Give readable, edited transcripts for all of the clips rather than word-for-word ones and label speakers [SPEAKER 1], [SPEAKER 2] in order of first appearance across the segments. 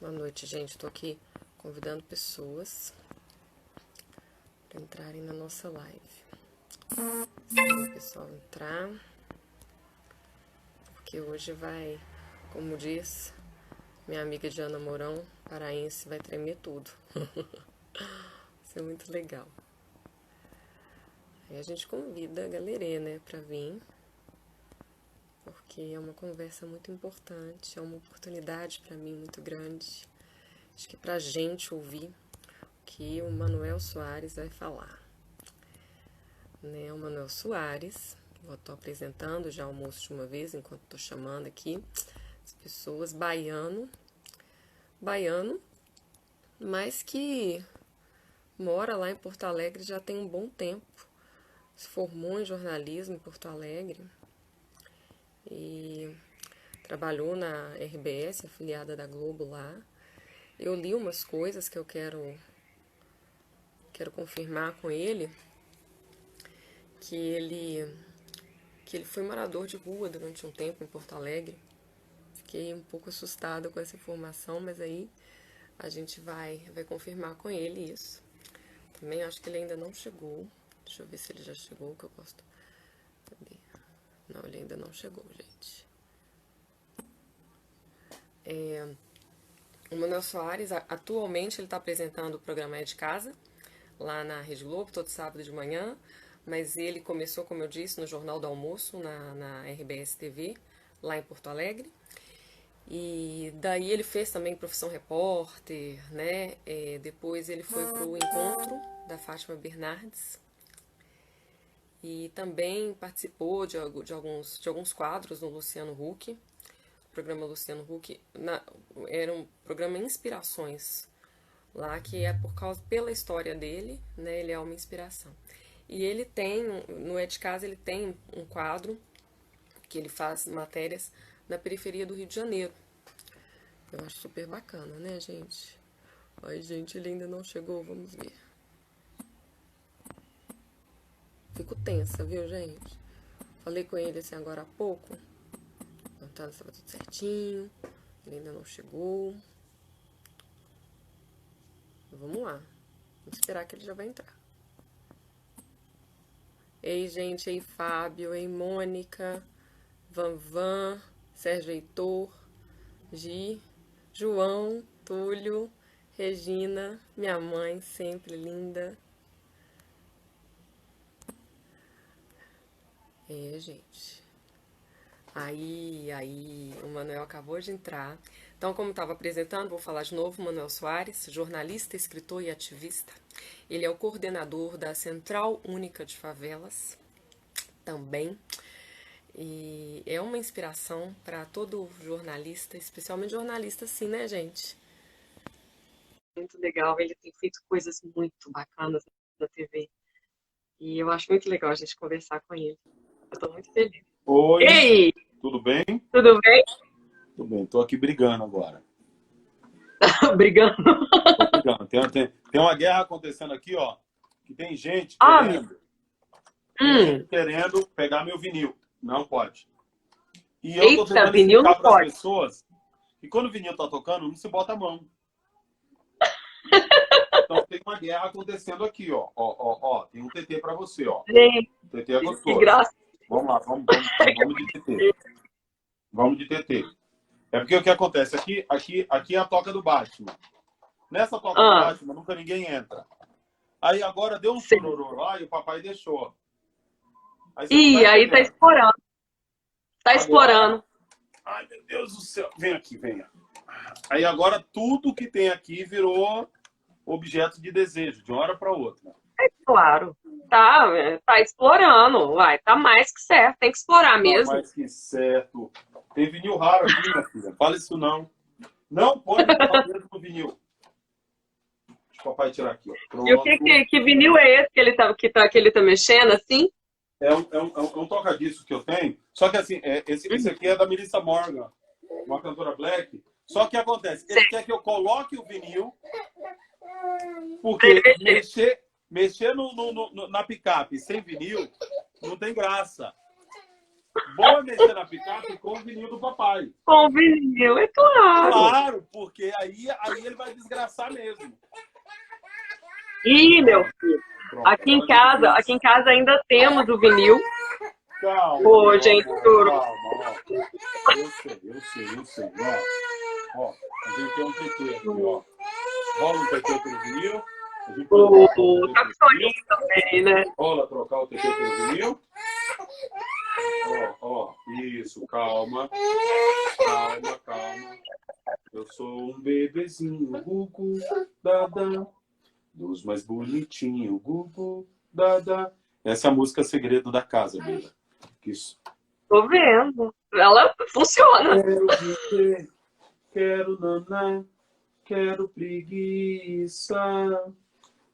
[SPEAKER 1] Boa noite, gente. Estou aqui convidando pessoas para entrarem na nossa live. Esperando o pessoal entrar, porque hoje vai, como diz minha amiga Diana Mourão, paraense, vai tremer tudo. Isso é muito legal. Aí a gente convida a galerinha, né, para vir, porque é uma conversa muito importante, é uma oportunidade para mim muito grande. Acho que pra gente ouvir o que o Manuel Soares vai falar. Né, o Manuel Soares, eu estou apresentando já o moço de uma vez, enquanto estou chamando aqui as pessoas, baiano, mas que mora lá em Porto Alegre já tem um bom tempo. Se formou em jornalismo em Porto Alegre e trabalhou na RBS, afiliada da Globo lá. Eu li umas coisas que eu quero confirmar com ele, que ele foi morador de rua durante um tempo em Porto Alegre. Fiquei um pouco assustada com essa informação, mas aí a gente vai confirmar com ele isso. Também acho que ele ainda não chegou. Deixa eu ver se ele já chegou, que eu posso... Cadê? Não, ele ainda não chegou, gente. O Manuel Soares, atualmente, ele está apresentando o programa É de Casa, lá na Rede Globo, todo sábado de manhã, mas ele começou, como eu disse, no Jornal do Almoço, na RBS TV, lá em Porto Alegre. E daí ele fez também Profissão Repórter, né? Depois ele foi para o Encontro, da Fátima Bernardes, e também participou de alguns quadros no Luciano Huck. O programa Luciano Huck era um programa Inspirações, lá que é pela história dele, né? Ele é uma inspiração. E ele tem, no É de Casa, ele tem um quadro que ele faz matérias na periferia do Rio de Janeiro. Eu acho super bacana, né, gente? Ai, gente, ele ainda não chegou, vamos ver. Fico tensa, viu, gente? Falei com ele assim agora há pouco. Estava tudo certinho. Ele ainda não chegou. Vamos lá. Vamos esperar que ele já vai entrar. Ei, gente. Ei, Fábio. Ei, Mônica. Vanvan. Sérgio Heitor. Gi. João. Túlio. Regina. Minha mãe, sempre linda. Gente. Aí, o Manuel acabou de entrar. Então, como estava apresentando, vou falar de novo, Manuel Soares, jornalista, escritor e ativista. Ele é o coordenador da Central Única de Favelas, também. E é uma inspiração para todo jornalista, especialmente jornalista assim, né, gente? Muito legal, ele tem feito coisas muito bacanas na TV. E eu acho muito legal a gente conversar com ele. Eu estou muito feliz.
[SPEAKER 2] Oi,
[SPEAKER 1] Ei!
[SPEAKER 2] tudo bem?
[SPEAKER 1] Tudo bem?
[SPEAKER 2] Tudo bem, tô aqui brigando agora.
[SPEAKER 1] Brigando.
[SPEAKER 2] Tô brigando. Tem uma guerra acontecendo aqui, ó, que tem gente querendo pegar meu vinil. Não pode. E eu tô
[SPEAKER 1] Eita,
[SPEAKER 2] tentando
[SPEAKER 1] vinil não
[SPEAKER 2] explicar para as
[SPEAKER 1] pode.
[SPEAKER 2] pessoas que quando o vinil tá tocando, não se bota a mão. Então tem uma guerra acontecendo aqui, ó. Ó, tem um TT para você, ó.
[SPEAKER 1] Gente,
[SPEAKER 2] O TT é
[SPEAKER 1] que
[SPEAKER 2] gostoso.
[SPEAKER 1] graça.
[SPEAKER 2] Vamos lá, vamos de TT. Vamos de TT. É porque o que acontece? Aqui é a toca do Batman. Nessa toca do Batman, nunca ninguém entra. Aí agora deu um chororô lá e o papai deixou.
[SPEAKER 1] Aí tá explorando. Tá
[SPEAKER 2] agora,
[SPEAKER 1] explorando.
[SPEAKER 2] Ai, meu Deus do céu. Vem aqui, venha. Aí agora tudo que tem aqui virou objeto de desejo, de uma hora para outra.
[SPEAKER 1] É claro. Tá explorando. Vai, tá mais que certo. Tem que explorar mesmo.
[SPEAKER 2] Mais que certo. Tem vinil raro aqui, minha filha. Fala isso não. Não pode botar dentro do vinil. Deixa o papai tirar aqui, ó. Pronto.
[SPEAKER 1] E o que vinil é esse que ele tá mexendo assim?
[SPEAKER 2] É um toca-disco que eu tenho. Só que assim, esse aqui é da Melissa Morgan, uma cantora black. Só que acontece, ele quer que eu coloque o vinil, porque mexer na picape sem vinil não tem graça. vou mexer na picape com o vinil do papai.
[SPEAKER 3] Com vinil, é claro.
[SPEAKER 2] Claro, porque aí ele vai desgraçar mesmo.
[SPEAKER 3] Ih, meu filho.
[SPEAKER 2] Pronto,
[SPEAKER 3] Aqui em casa ainda temos o vinil.
[SPEAKER 2] Calma.
[SPEAKER 3] Ô, gente, juro.
[SPEAKER 2] Calma, ó. Eu sei. Ó, a gente tem um PT aqui, ó. Rola um PT pelo vinil. A gente pode trocar o
[SPEAKER 3] Tá soninho também, né?
[SPEAKER 2] Rola trocar o TT pelo vinil. Ó, isso, calma. Eu sou um bebezinho, Gugu, Dada, dos mais bonitinhos, Gugu, Dada. Essa é a música Segredo da Casa, Bida. Isso.
[SPEAKER 3] Tô vendo. Ela funciona.
[SPEAKER 2] Quero viver, quero naná, quero preguiça.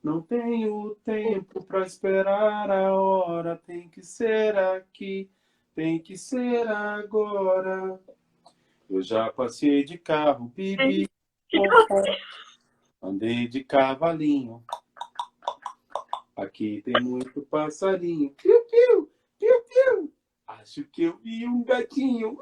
[SPEAKER 2] Não tenho tempo pra esperar a hora. Tem que ser aqui, tem que ser agora. Eu já passei de carro, bibi, andei de cavalinho. Aqui tem muito passarinho. Piu, piu, piu, piu. Acho que eu vi um gatinho.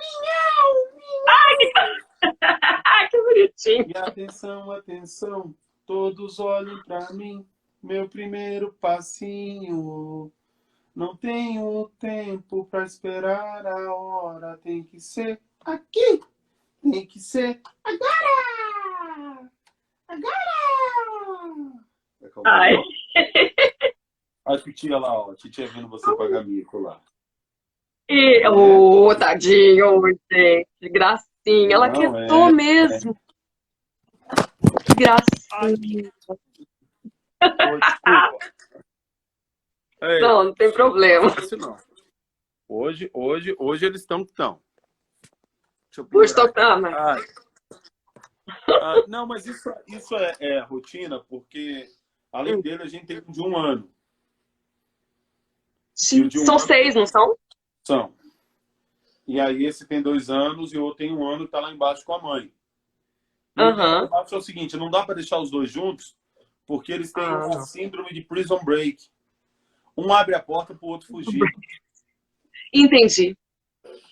[SPEAKER 3] Ai, que bonitinho.
[SPEAKER 2] E atenção, atenção, todos olhem pra mim. Meu primeiro passinho. Não tenho tempo pra esperar a hora. Tem que ser aqui. Tem que ser agora.
[SPEAKER 3] Ai.
[SPEAKER 2] A titia lá, ó. A titia vendo você pagar mico lá.
[SPEAKER 3] Tadinho, gente. Gracinha. Ela quietou mesmo. Que gracinha. Não tem problema.
[SPEAKER 2] Não. Hoje eles estão que estão.
[SPEAKER 3] Hoje estão,
[SPEAKER 2] mas... não, mas isso é rotina, porque além dele a gente tem um de 1 ano.
[SPEAKER 3] São 6, não são?
[SPEAKER 2] São. E aí esse tem 2 anos e o outro tem 1 ano e tá lá embaixo com a mãe.
[SPEAKER 3] Uhum.
[SPEAKER 2] Eu acho o seguinte, não dá para deixar os dois juntos, porque eles têm uma síndrome de prison break. Um abre a porta pro outro fugir.
[SPEAKER 3] Entendi.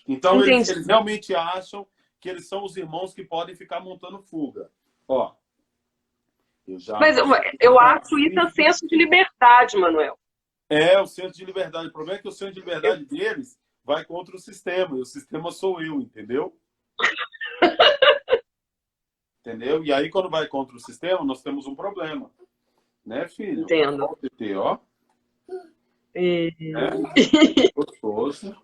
[SPEAKER 2] Então eles realmente acham que eles são os irmãos que podem ficar montando fuga. Ó.
[SPEAKER 3] Mas eu acho isso um senso de liberdade, Manuel.
[SPEAKER 2] É, o senso de liberdade. O problema é que o senso de liberdade deles vai contra o sistema. E o sistema sou eu, entendeu? Entendeu? E aí, quando vai contra o sistema, nós temos um problema. Né, filho?
[SPEAKER 3] Entendo.
[SPEAKER 2] Ó, TT, ó. Gostoso.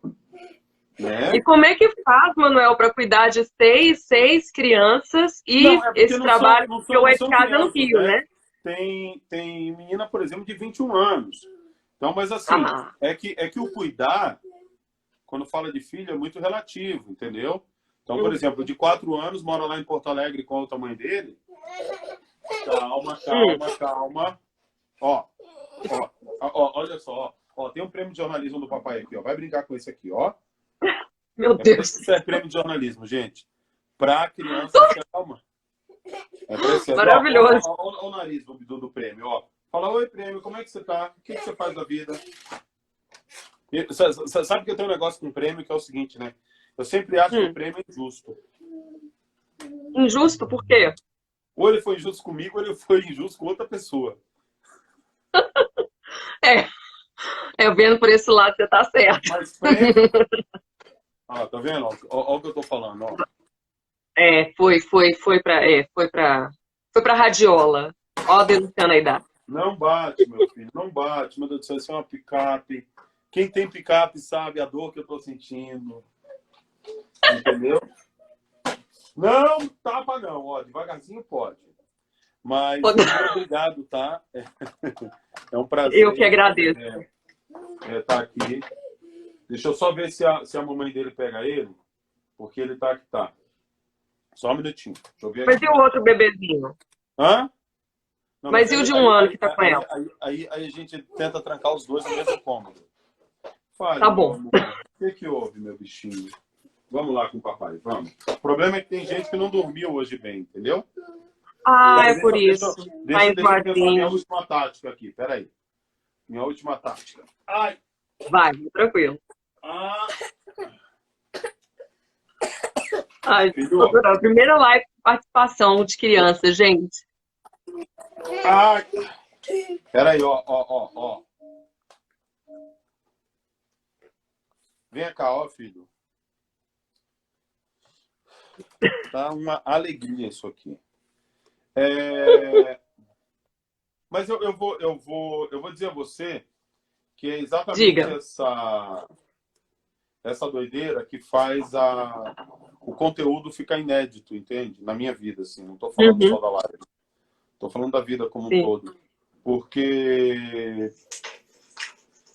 [SPEAKER 2] Né?
[SPEAKER 3] E como é que faz, Manuel, para cuidar de seis crianças e esse trabalho que eu é de casa no Rio, né?
[SPEAKER 2] Tem menina, por exemplo, de 21 anos. Então, mas assim, é que o cuidar, quando fala de filho, é muito relativo, entendeu? Então, por exemplo, de 4 anos, mora lá em Porto Alegre com o tamanho dele. Calma. Ó, olha só, ó, tem um prêmio de jornalismo do papai aqui, ó. Vai brincar com esse aqui, ó.
[SPEAKER 3] Meu Deus.
[SPEAKER 2] Isso é prêmio de jornalismo, gente. Pra criança, calma.
[SPEAKER 3] Maravilhoso.
[SPEAKER 2] Ó, o nariz do prêmio, ó. Fala, oi, prêmio, como é que você tá? O que você faz da vida? Sabe que eu tenho um negócio com o prêmio que é o seguinte, né? Eu sempre acho que o prêmio é injusto.
[SPEAKER 3] Injusto por quê?
[SPEAKER 2] Ou ele foi injusto comigo, ou ele foi injusto com outra pessoa.
[SPEAKER 3] Vendo por esse lado, você tá certo.
[SPEAKER 2] Mas prêmio... tá vendo? Ó o que eu tô falando, ó.
[SPEAKER 3] Foi pra radiola. Ó, denunciando a idade.
[SPEAKER 2] Não bate, meu filho, não bate. Meu Deus do céu, isso é uma picape. Quem tem picape sabe a dor que eu tô sentindo. Entendeu? Não tapa não, ó, devagarzinho pode. Mas muito obrigado, tá? É um prazer.
[SPEAKER 3] Eu que agradeço.
[SPEAKER 2] Tá aqui. Deixa eu só ver se a mamãe dele pega ele, porque ele tá aqui, tá. Só um minutinho. Deixa eu ver aqui.
[SPEAKER 3] Mas e o outro bebezinho?
[SPEAKER 2] Hã? Não,
[SPEAKER 3] mas e o de 1 ano que tá com ela?
[SPEAKER 2] Aí a gente tenta trancar os dois no mesmo cômodo. Fale,
[SPEAKER 3] tá bom.
[SPEAKER 2] O que houve, meu bichinho? Vamos lá com o papai, vamos. O problema é que tem gente que não dormiu hoje bem, entendeu?
[SPEAKER 3] É por isso.
[SPEAKER 2] Deixa eu pensar minha última tática aqui, peraí. Minha última tática. Ai!
[SPEAKER 3] Vai, tranquilo. Ai, tô
[SPEAKER 2] Filho,
[SPEAKER 3] adorando. Primeira live de participação de criança, gente.
[SPEAKER 2] ai, peraí, ó. Vem cá, ó, filho. Tá uma alegria isso aqui. Mas eu vou dizer a você que é exatamente
[SPEAKER 3] Diga.
[SPEAKER 2] essa doideira que faz o conteúdo ficar inédito, entende? Na minha vida, assim. Não tô falando
[SPEAKER 3] Uhum,
[SPEAKER 2] só da live. Tô falando da vida como um
[SPEAKER 3] sim.
[SPEAKER 2] todo. Porque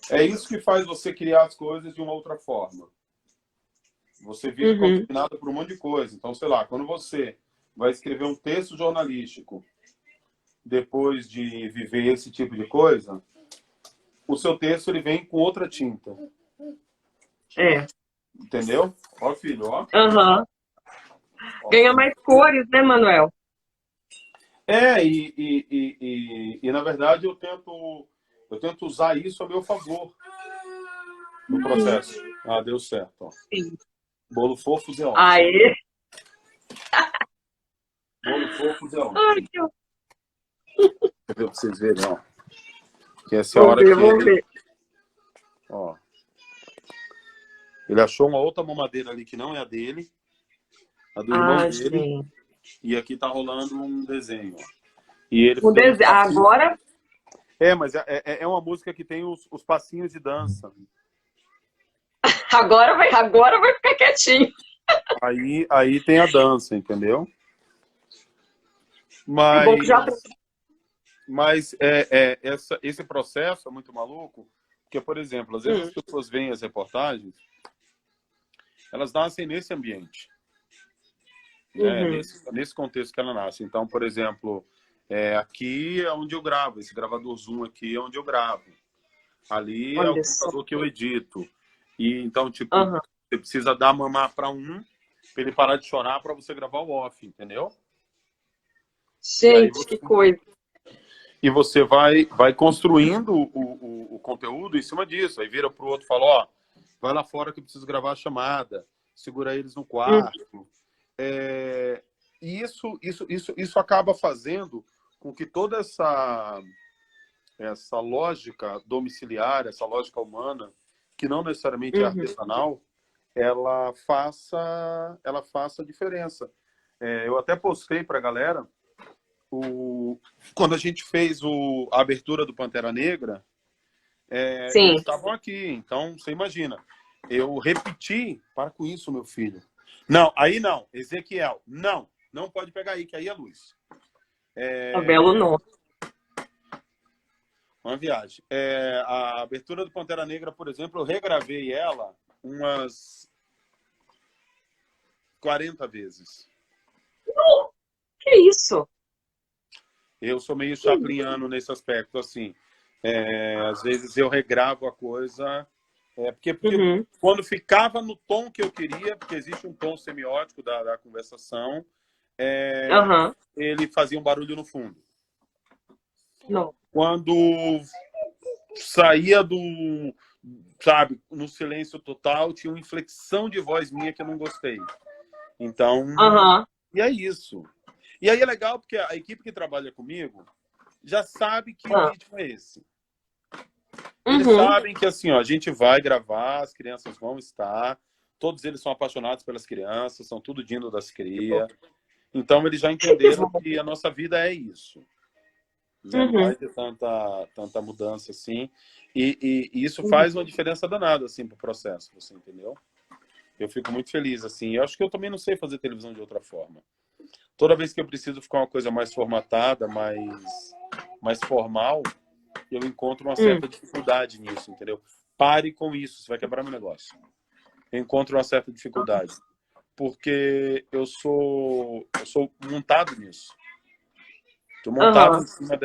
[SPEAKER 2] é isso que faz você criar as coisas de uma outra forma. Você vive
[SPEAKER 3] Uhum.
[SPEAKER 2] contaminado por um monte de coisa. Então, sei lá, quando você vai escrever um texto jornalístico depois de viver esse tipo de coisa, o seu texto ele vem com outra tinta.
[SPEAKER 3] É.
[SPEAKER 2] Entendeu? Ó, filho, ó.
[SPEAKER 3] Aham. Ganha mais cores, né, Manuel?
[SPEAKER 2] Na verdade, eu tento usar isso a meu favor no processo. Ah, deu certo. Ó.
[SPEAKER 3] Sim.
[SPEAKER 2] Bolo fofo é ótimo.
[SPEAKER 3] Aê!
[SPEAKER 2] Bolo fofo é ótimo.
[SPEAKER 3] Ai, que
[SPEAKER 2] Quer ver pra vocês verem, ó. Que essa é a
[SPEAKER 3] Vamos
[SPEAKER 2] hora
[SPEAKER 3] ver,
[SPEAKER 2] que
[SPEAKER 3] vamos
[SPEAKER 2] ele...
[SPEAKER 3] ver.
[SPEAKER 2] Ó. Ele achou uma outra mamadeira ali que não é a dele. A do irmão
[SPEAKER 3] Ah,
[SPEAKER 2] dele.
[SPEAKER 3] gente.
[SPEAKER 2] E aqui tá rolando um desenho, ó. E ele
[SPEAKER 3] O
[SPEAKER 2] fez uns passinhos.
[SPEAKER 3] Agora,
[SPEAKER 2] Mas é uma música que tem os passinhos de dança.
[SPEAKER 3] agora vai ficar quietinho.
[SPEAKER 2] Aí tem a dança, entendeu?
[SPEAKER 3] É bom que já...
[SPEAKER 2] Mas esse processo é muito maluco, porque, por exemplo, às vezes as pessoas veem as reportagens, elas nascem nesse ambiente, né? Nesse contexto que ela nasce. Então, por exemplo, aqui é onde eu gravo, esse gravador Zoom aqui é onde eu gravo. Ali é o
[SPEAKER 3] Olha só.
[SPEAKER 2] computador que eu edito. E então, tipo,
[SPEAKER 3] Aham.
[SPEAKER 2] você precisa dar mamar para para ele parar de chorar para você gravar o off, entendeu?
[SPEAKER 3] Gente, que coisa.
[SPEAKER 2] E você vai construindo o conteúdo em cima disso. Aí vira pro outro e fala, ó, vai lá fora que eu preciso gravar a chamada. Segura eles no quarto. E isso acaba fazendo com que toda essa lógica domiciliar, essa lógica humana, que não necessariamente é artesanal, ela faça diferença. Eu até postei para a galera, quando a gente fez a abertura do Pantera Negra, eles estavam aqui. Então, você imagina, eu repeti, para com isso, meu filho. Não, aí não, Ezequiel, não pode pegar aí, que aí é luz.
[SPEAKER 3] Belo nome.
[SPEAKER 2] Uma viagem. A abertura do Pantera Negra, por exemplo, eu regravei ela umas 40 vezes.
[SPEAKER 3] Que isso?
[SPEAKER 2] Eu sou meio chapliniano nesse aspecto, assim. Às vezes eu regravo a coisa... Porque quando ficava no tom que eu queria, porque existe um tom semiótico da conversação, ele fazia um barulho no fundo.
[SPEAKER 3] Não.
[SPEAKER 2] Quando saía sabe, no silêncio total, tinha uma inflexão de voz minha que eu não gostei. Então, e é isso. E aí é legal porque a equipe que trabalha comigo já sabe que o ritmo é esse. Eles sabem que assim, ó, a gente vai gravar, as crianças vão estar, todos eles são apaixonados pelas crianças, são tudo dindo das crias. Então eles já entenderam que a nossa vida é isso. Não vai ter tanta mudança assim. E isso faz uma diferença danada assim, pro processo, você entendeu? Eu fico muito feliz, assim. Eu acho que eu também não sei fazer televisão de outra forma. Toda vez que eu preciso ficar uma coisa mais formatada, mais formal, eu encontro uma certa dificuldade nisso, entendeu? Pare com isso, você vai quebrar meu negócio. Eu encontro uma certa dificuldade. Porque eu sou montado nisso. Estou montado em cima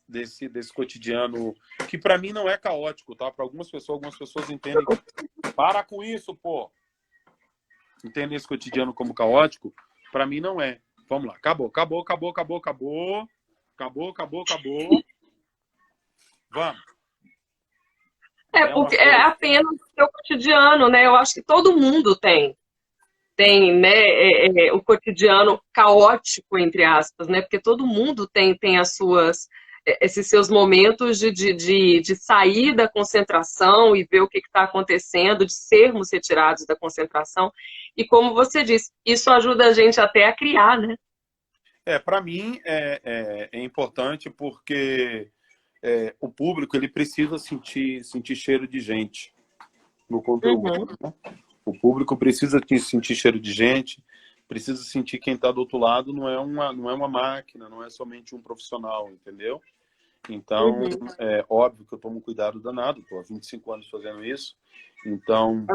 [SPEAKER 2] desse cotidiano, que para mim não é caótico, tá? Para algumas pessoas entendem. Para com isso, pô! Entendem esse cotidiano como caótico? Para mim não é. Vamos lá. Acabou. Vamos.
[SPEAKER 3] Porque é apenas o seu cotidiano, né? Eu acho que todo mundo tem. tem, né, o cotidiano caótico, entre aspas, né? Porque todo mundo tem esses seus momentos de sair da concentração e ver o que está acontecendo, de sermos retirados da concentração. E como você disse, isso ajuda a gente até a criar, né?
[SPEAKER 2] Para mim é importante porque o público ele precisa sentir cheiro de gente no conteúdo.
[SPEAKER 3] Uhum.
[SPEAKER 2] Né? O público precisa sentir cheiro de gente, precisa sentir quem está do outro lado não é uma máquina, não é somente um profissional, entendeu? Então, é óbvio que eu tomo cuidado danado, estou há 25 anos fazendo isso, então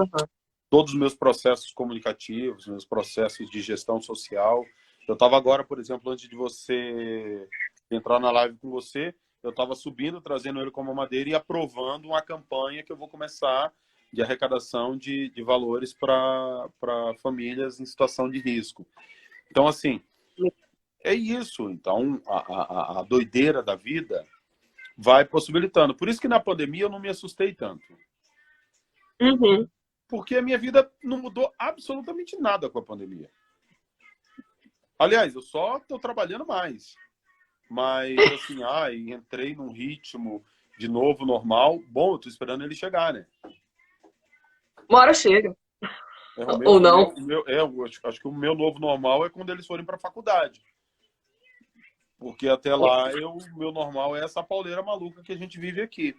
[SPEAKER 2] todos os meus processos comunicativos, meus processos de gestão social, eu estava agora, por exemplo, antes de você entrar na live com você, eu estava subindo, trazendo ele como madeira e aprovando uma campanha que eu vou começar de arrecadação de valores para famílias em situação de risco. Então, assim, é isso. Então, a doideira da vida vai possibilitando. Por isso que na pandemia eu não me assustei tanto.
[SPEAKER 3] Uhum.
[SPEAKER 2] Porque a minha vida não mudou absolutamente nada com a pandemia. Aliás, eu só estou trabalhando mais. Mas, assim, entrei num ritmo de novo normal. Bom, eu estou esperando ele chegar, né?
[SPEAKER 3] Uma hora chega.
[SPEAKER 2] Ou
[SPEAKER 3] não.
[SPEAKER 2] Eu acho que o meu novo normal é quando eles forem para a faculdade. Porque até lá, o meu normal é essa pauleira maluca que a gente vive aqui.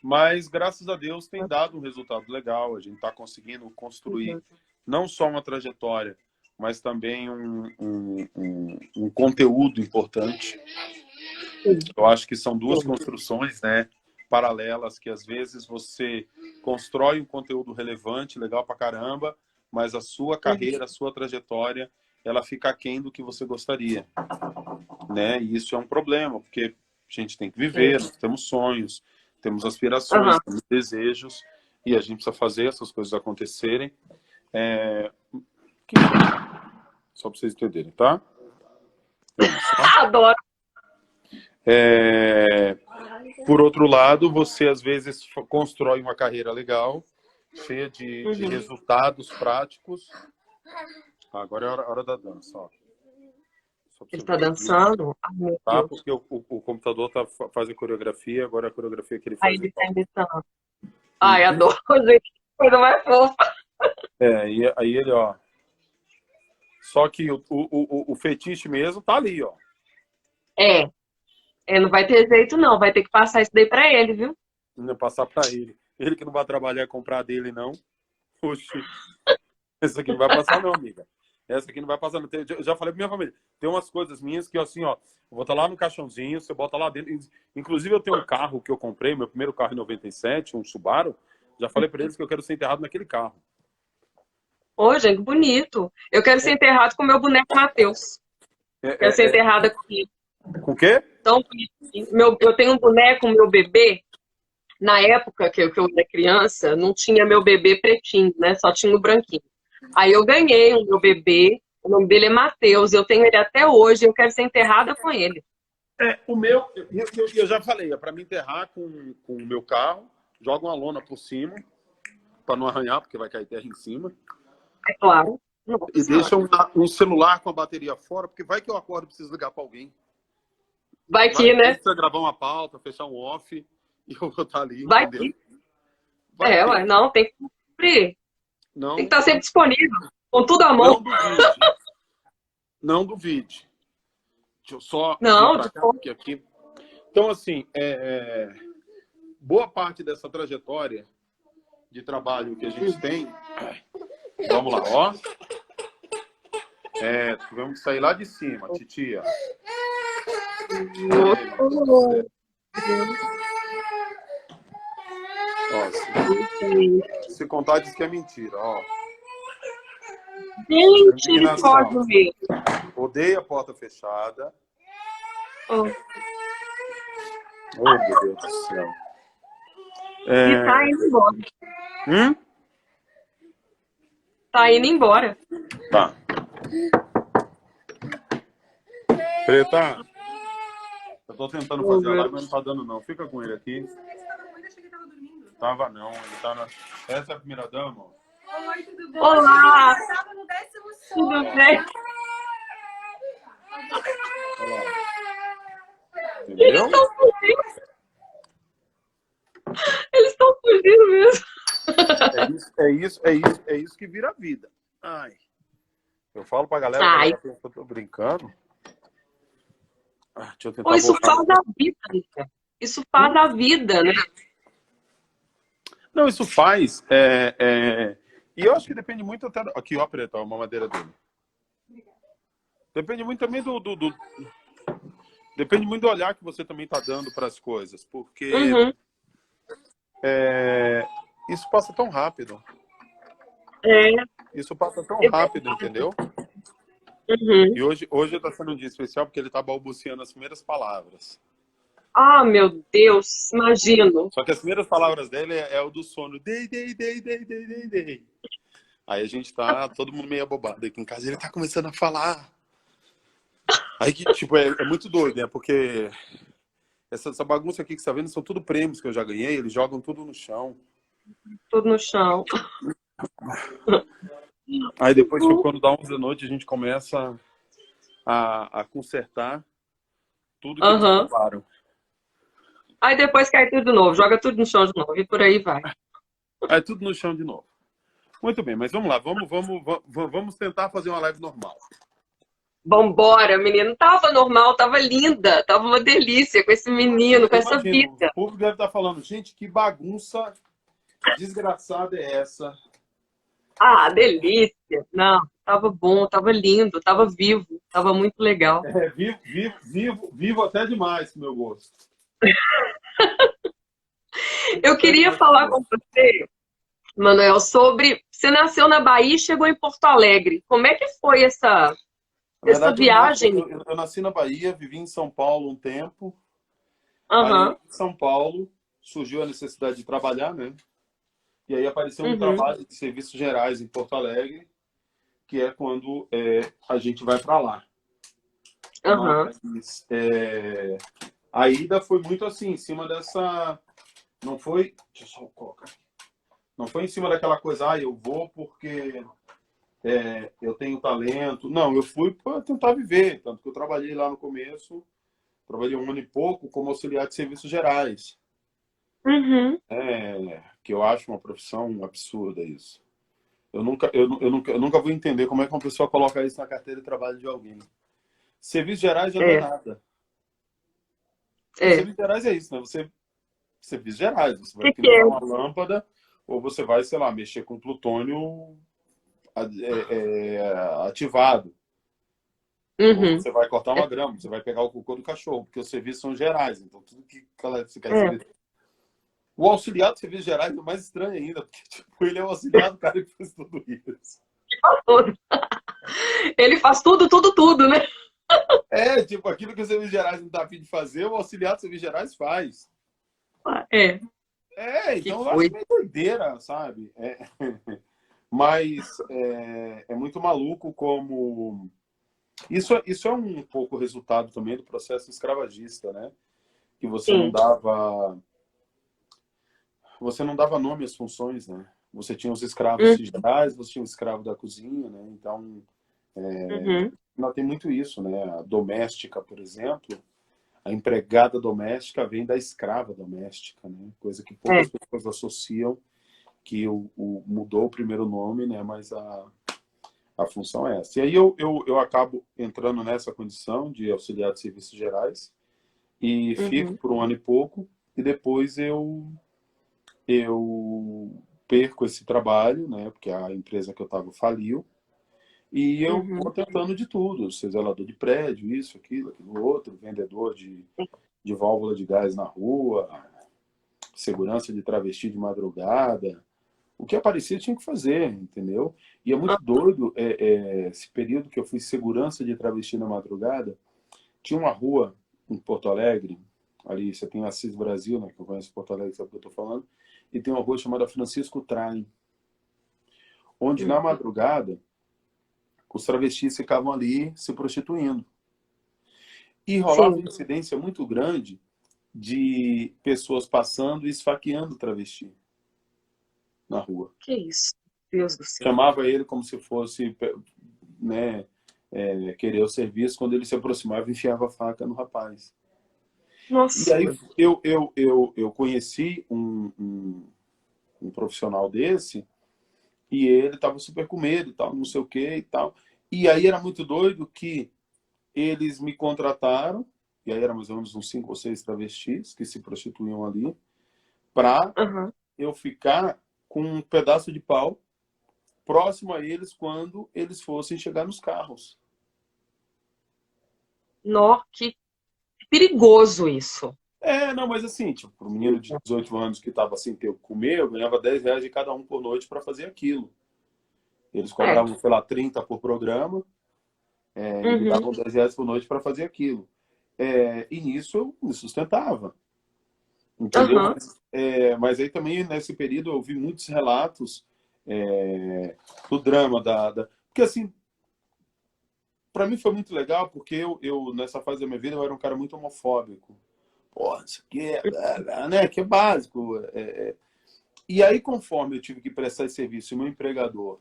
[SPEAKER 2] Mas, graças a Deus, tem dado um resultado legal. A gente está conseguindo construir não só uma trajetória, mas também um conteúdo importante. Eu acho que são duas construções, né, paralelas, que às vezes você constrói um conteúdo relevante, legal pra caramba, mas a sua carreira, a sua trajetória, ela fica aquém do que você gostaria, né? E isso é um problema, porque a gente tem que viver, nós temos sonhos, temos aspirações, temos desejos, e a gente precisa fazer essas coisas acontecerem. Só para vocês entenderem, tá?
[SPEAKER 3] Adoro.
[SPEAKER 2] Por outro lado, você às vezes constrói uma carreira legal, cheia de resultados práticos. Agora é a hora da dança, ó.
[SPEAKER 3] Ele está dançando?
[SPEAKER 2] Tá? Porque o computador tá fazendo coreografia, agora a coreografia que ele faz.
[SPEAKER 3] Aí ele está imitando. Ai, adoro, gente. Coisa mais fofa.
[SPEAKER 2] E aí ele, ó. Só que o fetiche mesmo tá ali, ó.
[SPEAKER 3] Não vai ter jeito, não. Vai ter que passar isso daí para ele, viu?
[SPEAKER 2] Não passar para ele. Ele que não vai trabalhar e comprar dele, não. Oxi. Essa aqui não vai passar, não, amiga. Essa aqui não vai passar. Eu já falei pra minha família. Tem umas coisas minhas que, assim, ó, eu vou estar lá no caixãozinho, você bota lá dentro. Inclusive, eu tenho um carro que eu comprei, meu primeiro carro em 97, um Subaru. Já falei para eles que eu quero ser enterrado naquele carro.
[SPEAKER 3] Ô, gente, bonito. Eu quero ser enterrado com o meu boneco Matheus. Quero ser enterrada com ele.
[SPEAKER 2] Com o quê?
[SPEAKER 3] Tão bonitinho. Eu tenho um boneco, meu bebê. Na época que eu era criança, não tinha meu bebê pretinho, né? Só tinha o branquinho. Aí eu ganhei o meu bebê, o nome dele é Matheus, eu tenho ele até hoje, eu quero ser enterrada com ele.
[SPEAKER 2] O meu, eu já falei, é para me enterrar com o meu carro, joga uma lona por cima, para não arranhar, porque vai cair terra em cima.
[SPEAKER 3] É claro. Nossa.
[SPEAKER 2] E deixa um celular com a bateria fora, porque vai que eu acordo e preciso ligar para alguém.
[SPEAKER 3] Vai que, né?
[SPEAKER 2] Precisa gravar uma pauta, fechar um off, e eu vou estar ali,
[SPEAKER 3] vai
[SPEAKER 2] entendeu?
[SPEAKER 3] Ué, não, tem que cumprir.
[SPEAKER 2] Não,
[SPEAKER 3] tem que estar sempre disponível, com tudo à mão.
[SPEAKER 2] Não duvide. Deixa eu só...
[SPEAKER 3] Não,
[SPEAKER 2] aqui. Então, assim, boa parte dessa trajetória de trabalho que a gente tem... Vamos lá, ó. Tivemos que sair lá de cima, titia. Ó, se contar, diz que é mentira, ó.
[SPEAKER 3] Gente, pode ver.
[SPEAKER 2] Odeia a porta fechada.
[SPEAKER 3] Oh,
[SPEAKER 2] meu Deus do céu.
[SPEAKER 3] E tá indo embora. Tá indo embora.
[SPEAKER 2] Tá. Preta, eu tô tentando fazer a live, mas não tá dando, não. Fica com ele aqui. Tava não, ele tá na... Essa é a primeira dama, ó.
[SPEAKER 4] Oi, tudo bom?
[SPEAKER 3] Olá!
[SPEAKER 4] Eu estava no 10º show.
[SPEAKER 3] Tudo bem? Eles
[SPEAKER 2] Entendeu?
[SPEAKER 3] estão fugindo. Eles estão fugindo mesmo.
[SPEAKER 2] É isso que vira a vida. Ai. Eu falo pra galera, a
[SPEAKER 3] Ai,
[SPEAKER 2] galera pensa que eu tô brincando. Deixa eu tentar
[SPEAKER 3] pô, isso
[SPEAKER 2] voltar.
[SPEAKER 3] faz a vida, Rica. Isso faz a vida, né?
[SPEAKER 2] Não, isso faz. E eu acho que depende muito até. Aqui, ó, Preta, ó, uma madeira dele. Depende muito também Depende muito do olhar que você também tá dando para as coisas. Porque
[SPEAKER 3] Uhum.
[SPEAKER 2] isso passa tão rápido.
[SPEAKER 3] É.
[SPEAKER 2] Isso passa tão
[SPEAKER 3] Eu-
[SPEAKER 2] rápido, entendeu?
[SPEAKER 3] Uhum.
[SPEAKER 2] E hoje está sendo um dia especial porque ele tá balbuciando as primeiras palavras.
[SPEAKER 3] Ah, meu Deus, imagino.
[SPEAKER 2] Só que as primeiras palavras dele é o do sono. Dei, dei, dei, dei, dei, dei, dei. Aí a gente tá todo mundo meio abobado aqui em casa. Ele tá começando a falar. Aí que, tipo, é muito doido, né? Porque essa bagunça aqui que você tá vendo são tudo prêmios que eu já ganhei. Eles jogam tudo no chão.
[SPEAKER 3] Tudo no chão.
[SPEAKER 2] Aí depois, tipo, quando dá 11 da noite, a gente começa a consertar tudo que eles
[SPEAKER 3] Aham.
[SPEAKER 2] roubaram.
[SPEAKER 3] Aí depois cai tudo de novo, joga tudo no chão de novo e por aí vai.
[SPEAKER 2] Aí tudo no chão de novo. Muito bem, mas vamos lá. Vamos tentar fazer uma live normal.
[SPEAKER 3] Vambora, menino. Tava normal, tava linda, tava uma delícia com esse menino, com essa
[SPEAKER 2] Imagina,
[SPEAKER 3] vida.
[SPEAKER 2] o público deve estar falando, gente, que bagunça desgraçada é essa?
[SPEAKER 3] Ah, delícia. Não, tava bom, tava lindo, tava vivo, tava muito legal.
[SPEAKER 2] Vivo até demais, pro meu gosto.
[SPEAKER 3] Eu queria falar com você, Manuel, sobre. Você nasceu na Bahia e chegou em Porto Alegre. Como é que foi essa
[SPEAKER 2] Na verdade,
[SPEAKER 3] viagem?
[SPEAKER 2] eu nasci na Bahia, vivi em São Paulo um tempo. Aí,
[SPEAKER 3] Aham,
[SPEAKER 2] em São Paulo, surgiu a necessidade de trabalhar, né? E aí apareceu um
[SPEAKER 3] uhum,
[SPEAKER 2] trabalho de serviços gerais em Porto Alegre, que é quando a gente vai para lá.
[SPEAKER 3] aham.
[SPEAKER 2] Mas a ida foi muito assim, em cima dessa... Não foi... Deixa eu só colocar. Não foi em cima daquela coisa, eu vou porque eu tenho talento. Não, eu fui para tentar viver. Tanto que eu trabalhei lá no começo, trabalhei 1 ano e pouco como auxiliar de serviços gerais.
[SPEAKER 3] Uhum.
[SPEAKER 2] Que eu acho uma profissão absurda isso. Eu nunca vou entender como é que uma pessoa coloca isso na carteira de trabalho de alguém. Serviços gerais já não é
[SPEAKER 3] É,
[SPEAKER 2] nada. Porque
[SPEAKER 3] é.
[SPEAKER 2] serviços gerais é isso, né? Serviços gerais, você vai
[SPEAKER 3] Que é?
[SPEAKER 2] pintar uma lâmpada ou você vai, sei lá, mexer com plutônio ativado. Ou
[SPEAKER 3] Uhum.
[SPEAKER 2] você vai cortar
[SPEAKER 3] É,
[SPEAKER 2] uma grama, você vai pegar o cocô do cachorro, porque os serviços são gerais. Então, tudo que você quer
[SPEAKER 3] é.
[SPEAKER 2] dizer. O auxiliar de serviços gerais é mais estranho ainda, porque tipo, ele é o auxiliar do cara que fez tudo isso.
[SPEAKER 3] Tudo. Ele faz tudo, tudo, tudo, né?
[SPEAKER 2] Tipo, aquilo que os serviços gerais não tá a fim de fazer, o auxiliar de serviços gerais faz.
[SPEAKER 3] É. Que
[SPEAKER 2] Então eu acho
[SPEAKER 3] coisa.
[SPEAKER 2] meio doideira, sabe? Mas é muito maluco como... Isso é um pouco resultado também do processo escravagista, né? Que
[SPEAKER 3] Sim.
[SPEAKER 2] você não dava nome às funções, né? Você tinha os escravos
[SPEAKER 3] Uhum.
[SPEAKER 2] gerais, você tinha o escravo da cozinha, né? Então,
[SPEAKER 3] Uhum.
[SPEAKER 2] não tem muito isso, né? A doméstica, por exemplo, a empregada doméstica vem da escrava doméstica, né? Coisa que
[SPEAKER 3] É.
[SPEAKER 2] poucas pessoas associam, que mudou o primeiro nome, né? Mas a função é essa. E aí eu acabo entrando nessa condição de auxiliar de serviços gerais e fico
[SPEAKER 3] Uhum.
[SPEAKER 2] por 1 ano e pouco e depois eu perco esse trabalho, né? Porque a empresa que eu estava faliu e eu
[SPEAKER 3] Uhum.
[SPEAKER 2] vou tentando de tudo, ser zelador de prédio, isso, aquilo outro, vendedor de válvula de gás na rua, segurança de travesti de madrugada. O que aparecia tinha que fazer, entendeu? E é muito doido, esse período que eu fui segurança de travesti na madrugada, tinha uma rua em Porto Alegre, ali você tem Assis Brasil, né, que eu conheço Porto Alegre, sabe o que eu estou falando, e tem uma rua chamada Francisco Traem, onde na
[SPEAKER 3] Uhum.
[SPEAKER 2] madrugada os travestis ficavam ali se prostituindo. E rolava
[SPEAKER 3] Sim.
[SPEAKER 2] uma incidência muito grande de pessoas passando e esfaqueando travesti na rua.
[SPEAKER 3] Que isso? Deus do céu.
[SPEAKER 2] Chamava ele como se fosse, né, querer o serviço. Quando ele se aproximava, enfiava a faca no rapaz. E
[SPEAKER 3] Nossa,
[SPEAKER 2] aí
[SPEAKER 3] meu Deus.
[SPEAKER 2] eu conheci um profissional desse, e ele estava super com medo e tal, não sei o que e tal. E aí era muito doido que eles me contrataram, e aí eram mais ou menos uns 5 ou 6 travestis que se prostituíam ali, para
[SPEAKER 3] Aham.
[SPEAKER 2] eu ficar com um pedaço de pau próximo a eles quando eles fossem chegar nos carros.
[SPEAKER 3] Nó, que perigoso isso.
[SPEAKER 2] Não, mas assim, tipo, para um menino de 18 anos que estava sem ter o que comer, eu ganhava R$ 10 de cada um por noite para fazer aquilo. Eles
[SPEAKER 3] É.
[SPEAKER 2] cobravam, sei lá, 30 por programa, e me
[SPEAKER 3] Uhum.
[SPEAKER 2] davam R$ 10 por noite para fazer aquilo. E nisso eu me sustentava, entendeu?
[SPEAKER 3] Aham.
[SPEAKER 2] Mas aí também, nesse período, eu ouvi muitos relatos do drama Porque, assim, para mim foi muito legal, porque nessa fase da minha vida, eu era um cara muito homofóbico. Pô, isso aqui né, que é básico. E aí, conforme eu tive que prestar esse serviço, e meu empregador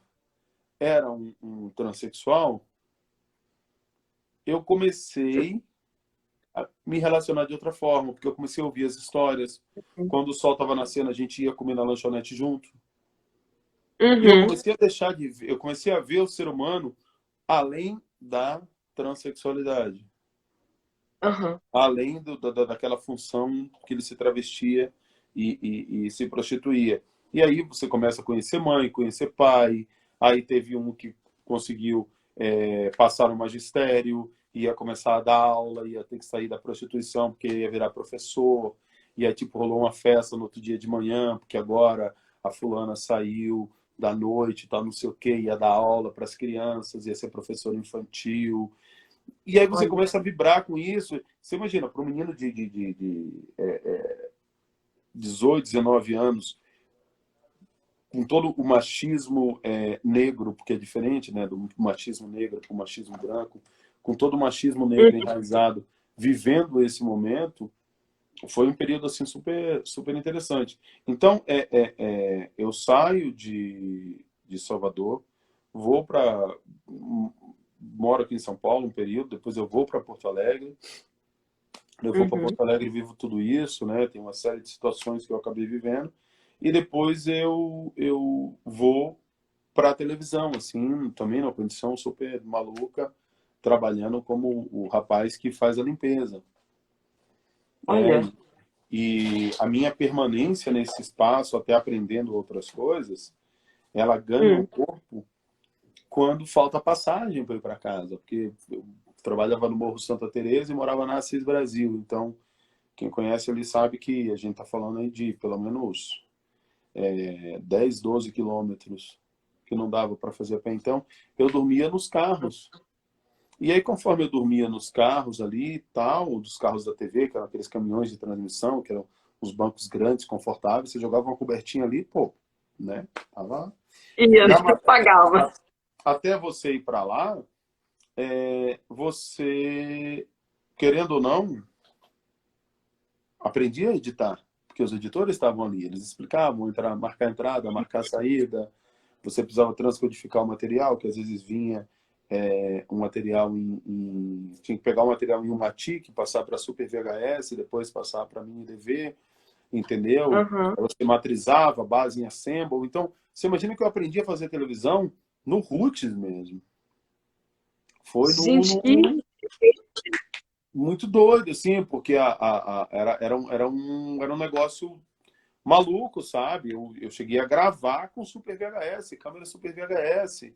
[SPEAKER 2] era um transexual, eu comecei a me relacionar de outra forma, porque eu comecei a ouvir as histórias. Quando o sol estava nascendo, a gente ia comer na lanchonete junto. E eu
[SPEAKER 3] Uhum.
[SPEAKER 2] comecei a deixar de ver, eu comecei a ver o ser humano além da transexualidade,
[SPEAKER 3] Aham.
[SPEAKER 2] além daquela função que ele se travestia e se prostituía. E aí você começa a conhecer mãe, conhecer pai. Aí teve um que conseguiu passar no magistério, ia começar a dar aula, ia ter que sair da prostituição porque ia virar professor. E aí tipo, rolou uma festa no outro dia de manhã, porque agora a fulana saiu da noite, tá, não sei o quê, ia dar aula para as crianças, ia ser professor infantil. E aí você
[SPEAKER 3] Olha.
[SPEAKER 2] começa a vibrar com isso. Você imagina, para um menino de 18, 19 anos, com todo o machismo negro, porque é diferente, né, do machismo negro para o machismo branco, com todo o machismo negro enraizado, vivendo esse momento, foi um período assim super, super interessante. Então, eu saio de Salvador, vou para... Moro aqui em São Paulo um período, depois eu vou para Porto Alegre. Eu vou para
[SPEAKER 3] Uhum.
[SPEAKER 2] Porto Alegre e vivo tudo isso, né? Tem uma série de situações que eu acabei vivendo. E depois eu vou para a televisão, assim, também numa condição super maluca, trabalhando como o rapaz que faz a limpeza. É,
[SPEAKER 3] Olha.
[SPEAKER 2] e a minha permanência nesse espaço, até aprendendo outras coisas, ela ganha um
[SPEAKER 3] Hum.
[SPEAKER 2] corpo quando falta passagem para ir para casa, porque eu trabalhava no Morro Santa Teresa e morava na Assis Brasil. Então, quem conhece ali sabe que a gente está falando aí de pelo menos 10, 12 quilômetros que não dava para fazer a pé. Então, eu dormia nos carros. E aí, conforme eu dormia nos carros ali e tal, dos carros da TV, que eram aqueles caminhões de transmissão, que eram os bancos grandes, confortáveis, você jogava uma cobertinha ali, pô, né? Tava...
[SPEAKER 3] E
[SPEAKER 2] E
[SPEAKER 3] eu pagava.
[SPEAKER 2] até você ir para lá, você, querendo ou não, aprendia a editar, porque os editores estavam ali, eles explicavam, marcar a entrada, marcar a saída, você precisava transcodificar o material, que às vezes vinha um material tinha que pegar o material em um Matic, passar para Super VHS, depois passar para Mini DV, entendeu?
[SPEAKER 3] Aham.
[SPEAKER 2] Aí você matrizava, base em Assemble. Então, você imagina que eu aprendi a fazer televisão no Roots mesmo. Foi
[SPEAKER 3] Gente, que...
[SPEAKER 2] muito doido, assim, porque era um negócio maluco, sabe? Eu cheguei a gravar com Super VHS, câmera Super VHS.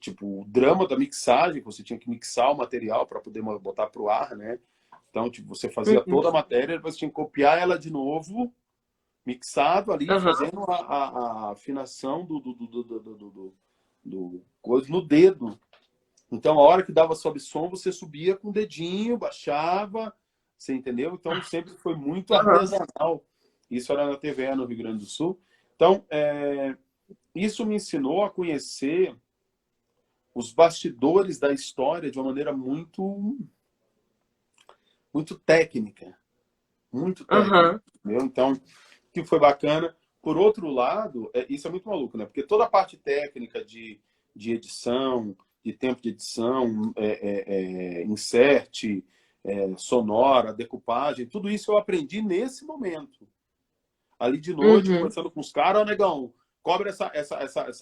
[SPEAKER 2] Tipo, o drama da mixagem, que você tinha que mixar o material para poder botar para o ar, né? Então, tipo, você fazia
[SPEAKER 3] Uhum.
[SPEAKER 2] toda a matéria, depois tinha que copiar ela de novo, mixado ali,
[SPEAKER 3] Aham.
[SPEAKER 2] fazendo a afinação do coisa no dedo. Então, a hora que dava sob som, você subia com o dedinho, baixava, você entendeu? Então, sempre foi muito
[SPEAKER 3] Aham.
[SPEAKER 2] artesanal. Isso era na TVE no Rio Grande do Sul. Então, isso me ensinou a conhecer os bastidores da história de uma maneira muito, muito técnica. Muito técnica.
[SPEAKER 3] Aham.
[SPEAKER 2] Entendeu? Então, que foi bacana. por outro lado, isso é muito maluco, né? Porque toda a parte técnica de edição, de tempo de edição, insert, sonora, decupagem, tudo isso eu aprendi nesse momento. Ali de noite, conversando com os caras, ó, negão, cobre essa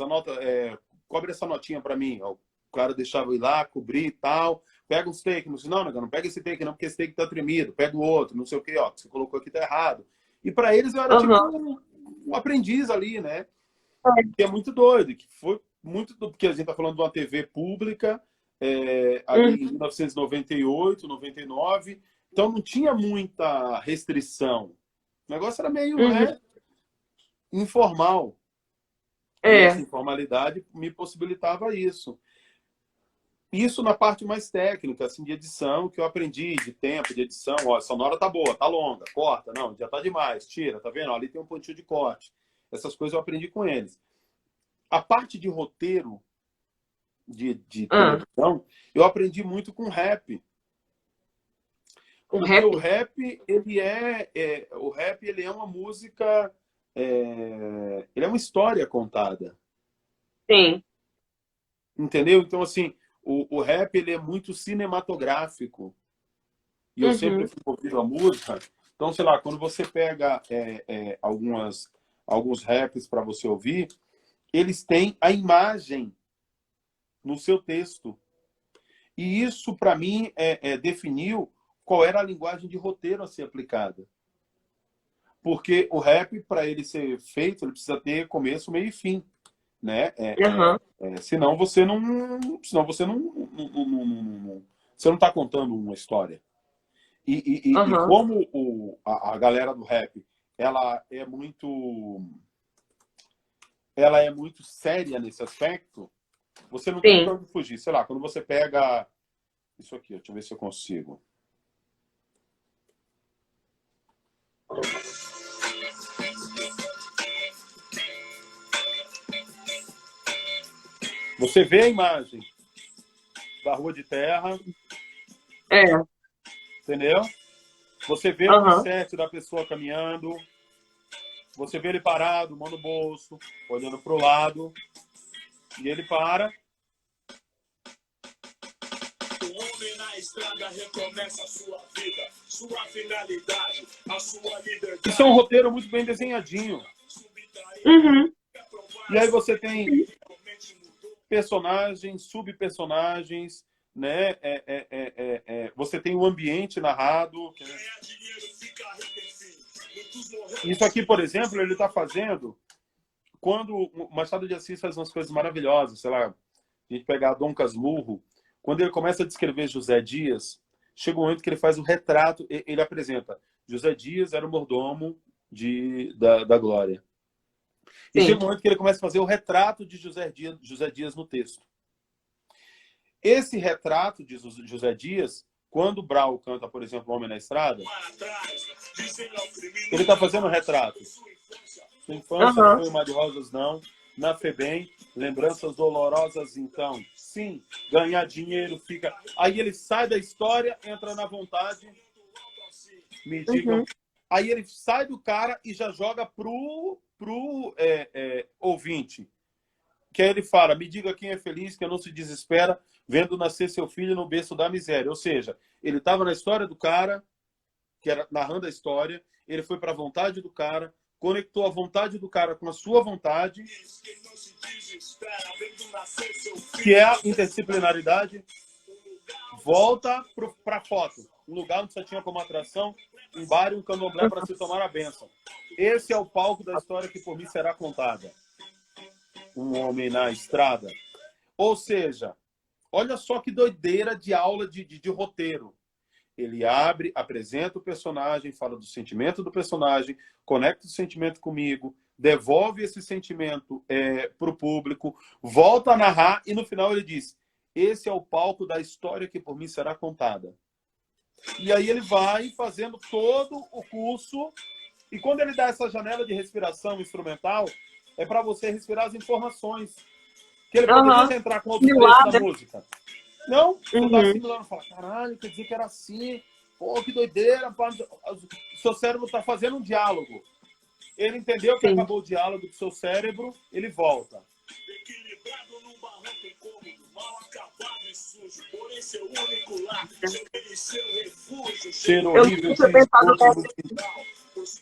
[SPEAKER 2] nota, cobre essa notinha pra mim. Ó, o cara deixava eu ir lá, cobrir e tal. Pega os takes. Não disse, não, negão, não pega esse take não, porque esse take tá tremido. Pega o outro, não sei o que, ó, que você colocou aqui tá errado. E pra eles eu era tipo um aprendiz ali, né? Que é muito doido, que foi muito doido, porque a gente tá falando de uma TV pública, ali em 1998, 99, então não tinha muita restrição. O negócio era meio informal. E essa informalidade me possibilitava isso. Isso na parte mais técnica, assim, de edição, que eu aprendi, de tempo, de edição. Ó, a sonora tá boa, tá longa, corta. Não, já tá demais, tira, tá vendo? Ó, ali tem um pontinho de corte. Essas coisas eu aprendi com eles. A parte de roteiro de televisão, eu aprendi muito com rap. Porque o rap, ele é uma música, ele é uma história contada.
[SPEAKER 3] Sim.
[SPEAKER 2] Entendeu? Então, assim, o rap, ele é muito cinematográfico. E eu sempre fui ouvindo a música. Então, sei lá, quando você pega alguns raps para você ouvir, eles têm a imagem no seu texto. E isso, para mim, definiu qual era a linguagem de roteiro a ser aplicada. Porque o rap, para ele ser feito, ele precisa ter começo, meio e fim, né? Senão você não está contando uma história. E como a galera do rap, ela é muito séria nesse aspecto, você não tem como fugir. Sei lá, quando você pega isso aqui, deixa eu ver se eu consigo. Você vê a imagem da rua de terra. Entendeu? Você vê o set da pessoa caminhando. Você vê ele parado, mão no bolso, olhando para o lado. E ele para. O homem na estrada recomeça a sua vida, sua finalidade, a sua liberdade. Isso é um roteiro muito bem desenhadinho. E aí você tem personagens, subpersonagens, né? Você tem o ambiente narrado. Isso aqui, por exemplo, ele está fazendo quando o Machado de Assis faz umas coisas maravilhosas, sei lá, a gente pegar Dom Casmurro, quando ele começa a descrever José Dias, chega um momento que ele faz o retrato, ele apresenta José Dias era o mordomo da Glória. E chega um momento que ele começa a fazer o retrato de José Dias no texto. Esse retrato de José Dias, quando Brau canta, por exemplo, Homem na Estrada, ele está fazendo um retrato. Sua infância não foi um mar de rosas, não. Na FEBEM, lembranças dolorosas, então. Sim, ganhar dinheiro fica... Aí ele sai da história, entra na vontade. Me digam. Aí ele sai do cara e já joga pro ouvinte. Que aí ele fala, me diga quem é feliz, que não se desespera, vendo nascer seu filho no berço da miséria. Ou seja, ele estava na história do cara, que era narrando a história, ele foi para a vontade do cara, conectou a vontade do cara com a sua vontade, que é a interdisciplinaridade, volta para a foto. Um lugar onde só tinha como atração um bar e um candomblé para se tomar a bênção. Esse é o palco da história que por mim será contada. Um homem na estrada. Ou seja, olha só que doideira de aula de roteiro. Ele abre, apresenta o personagem, fala do sentimento do personagem, conecta o sentimento comigo, devolve esse sentimento para o público, volta a narrar e no final ele diz, esse é o palco da história que por mim será contada. E aí ele vai fazendo todo o curso e quando ele dá essa janela de respiração instrumental, é para você respirar as informações. Que ele poderia entrar com outro trecho da música. Não, você tá assimilando, fala, caralho, quer dizer que era assim, pô, que doideira, pá. O seu cérebro tá fazendo um diálogo. Ele entendeu que
[SPEAKER 3] Sim.
[SPEAKER 2] acabou o diálogo do seu cérebro, ele volta.
[SPEAKER 5] Equilibrado num barranco incômodo, mal acabado e sujo, porém seu único lar, seu refúgio,
[SPEAKER 2] Cheiro
[SPEAKER 3] Eu
[SPEAKER 2] horrível
[SPEAKER 3] nunca tinha
[SPEAKER 2] de
[SPEAKER 3] pensado
[SPEAKER 2] esgoto
[SPEAKER 3] no
[SPEAKER 2] no quintal.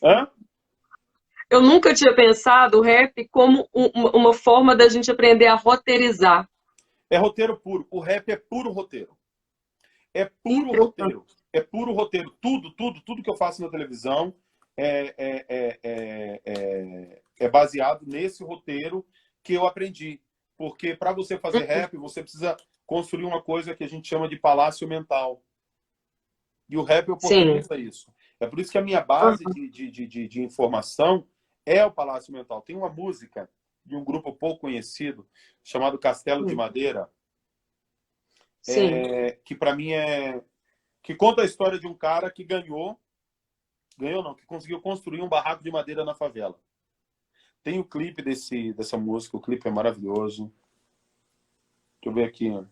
[SPEAKER 2] Hã?
[SPEAKER 3] Eu nunca tinha pensado o rap como uma forma da gente aprender a roteirizar.
[SPEAKER 2] É roteiro puro. O rap é puro roteiro. É puro roteiro. É puro roteiro. Tudo que eu faço na televisão é baseado nesse roteiro que eu aprendi. Porque para você fazer rap, você precisa construir uma coisa que a gente chama de palácio mental. E o rap oportuniza isso. É por isso que a minha base de informação é o palácio mental. Tem uma música de um grupo pouco conhecido, chamado Castelo de Madeira, que para mim que conta a história de um cara que que conseguiu construir um barraco de madeira na favela. Tem o clipe dessa música, o clipe é maravilhoso. Deixa eu ver aqui. Deixa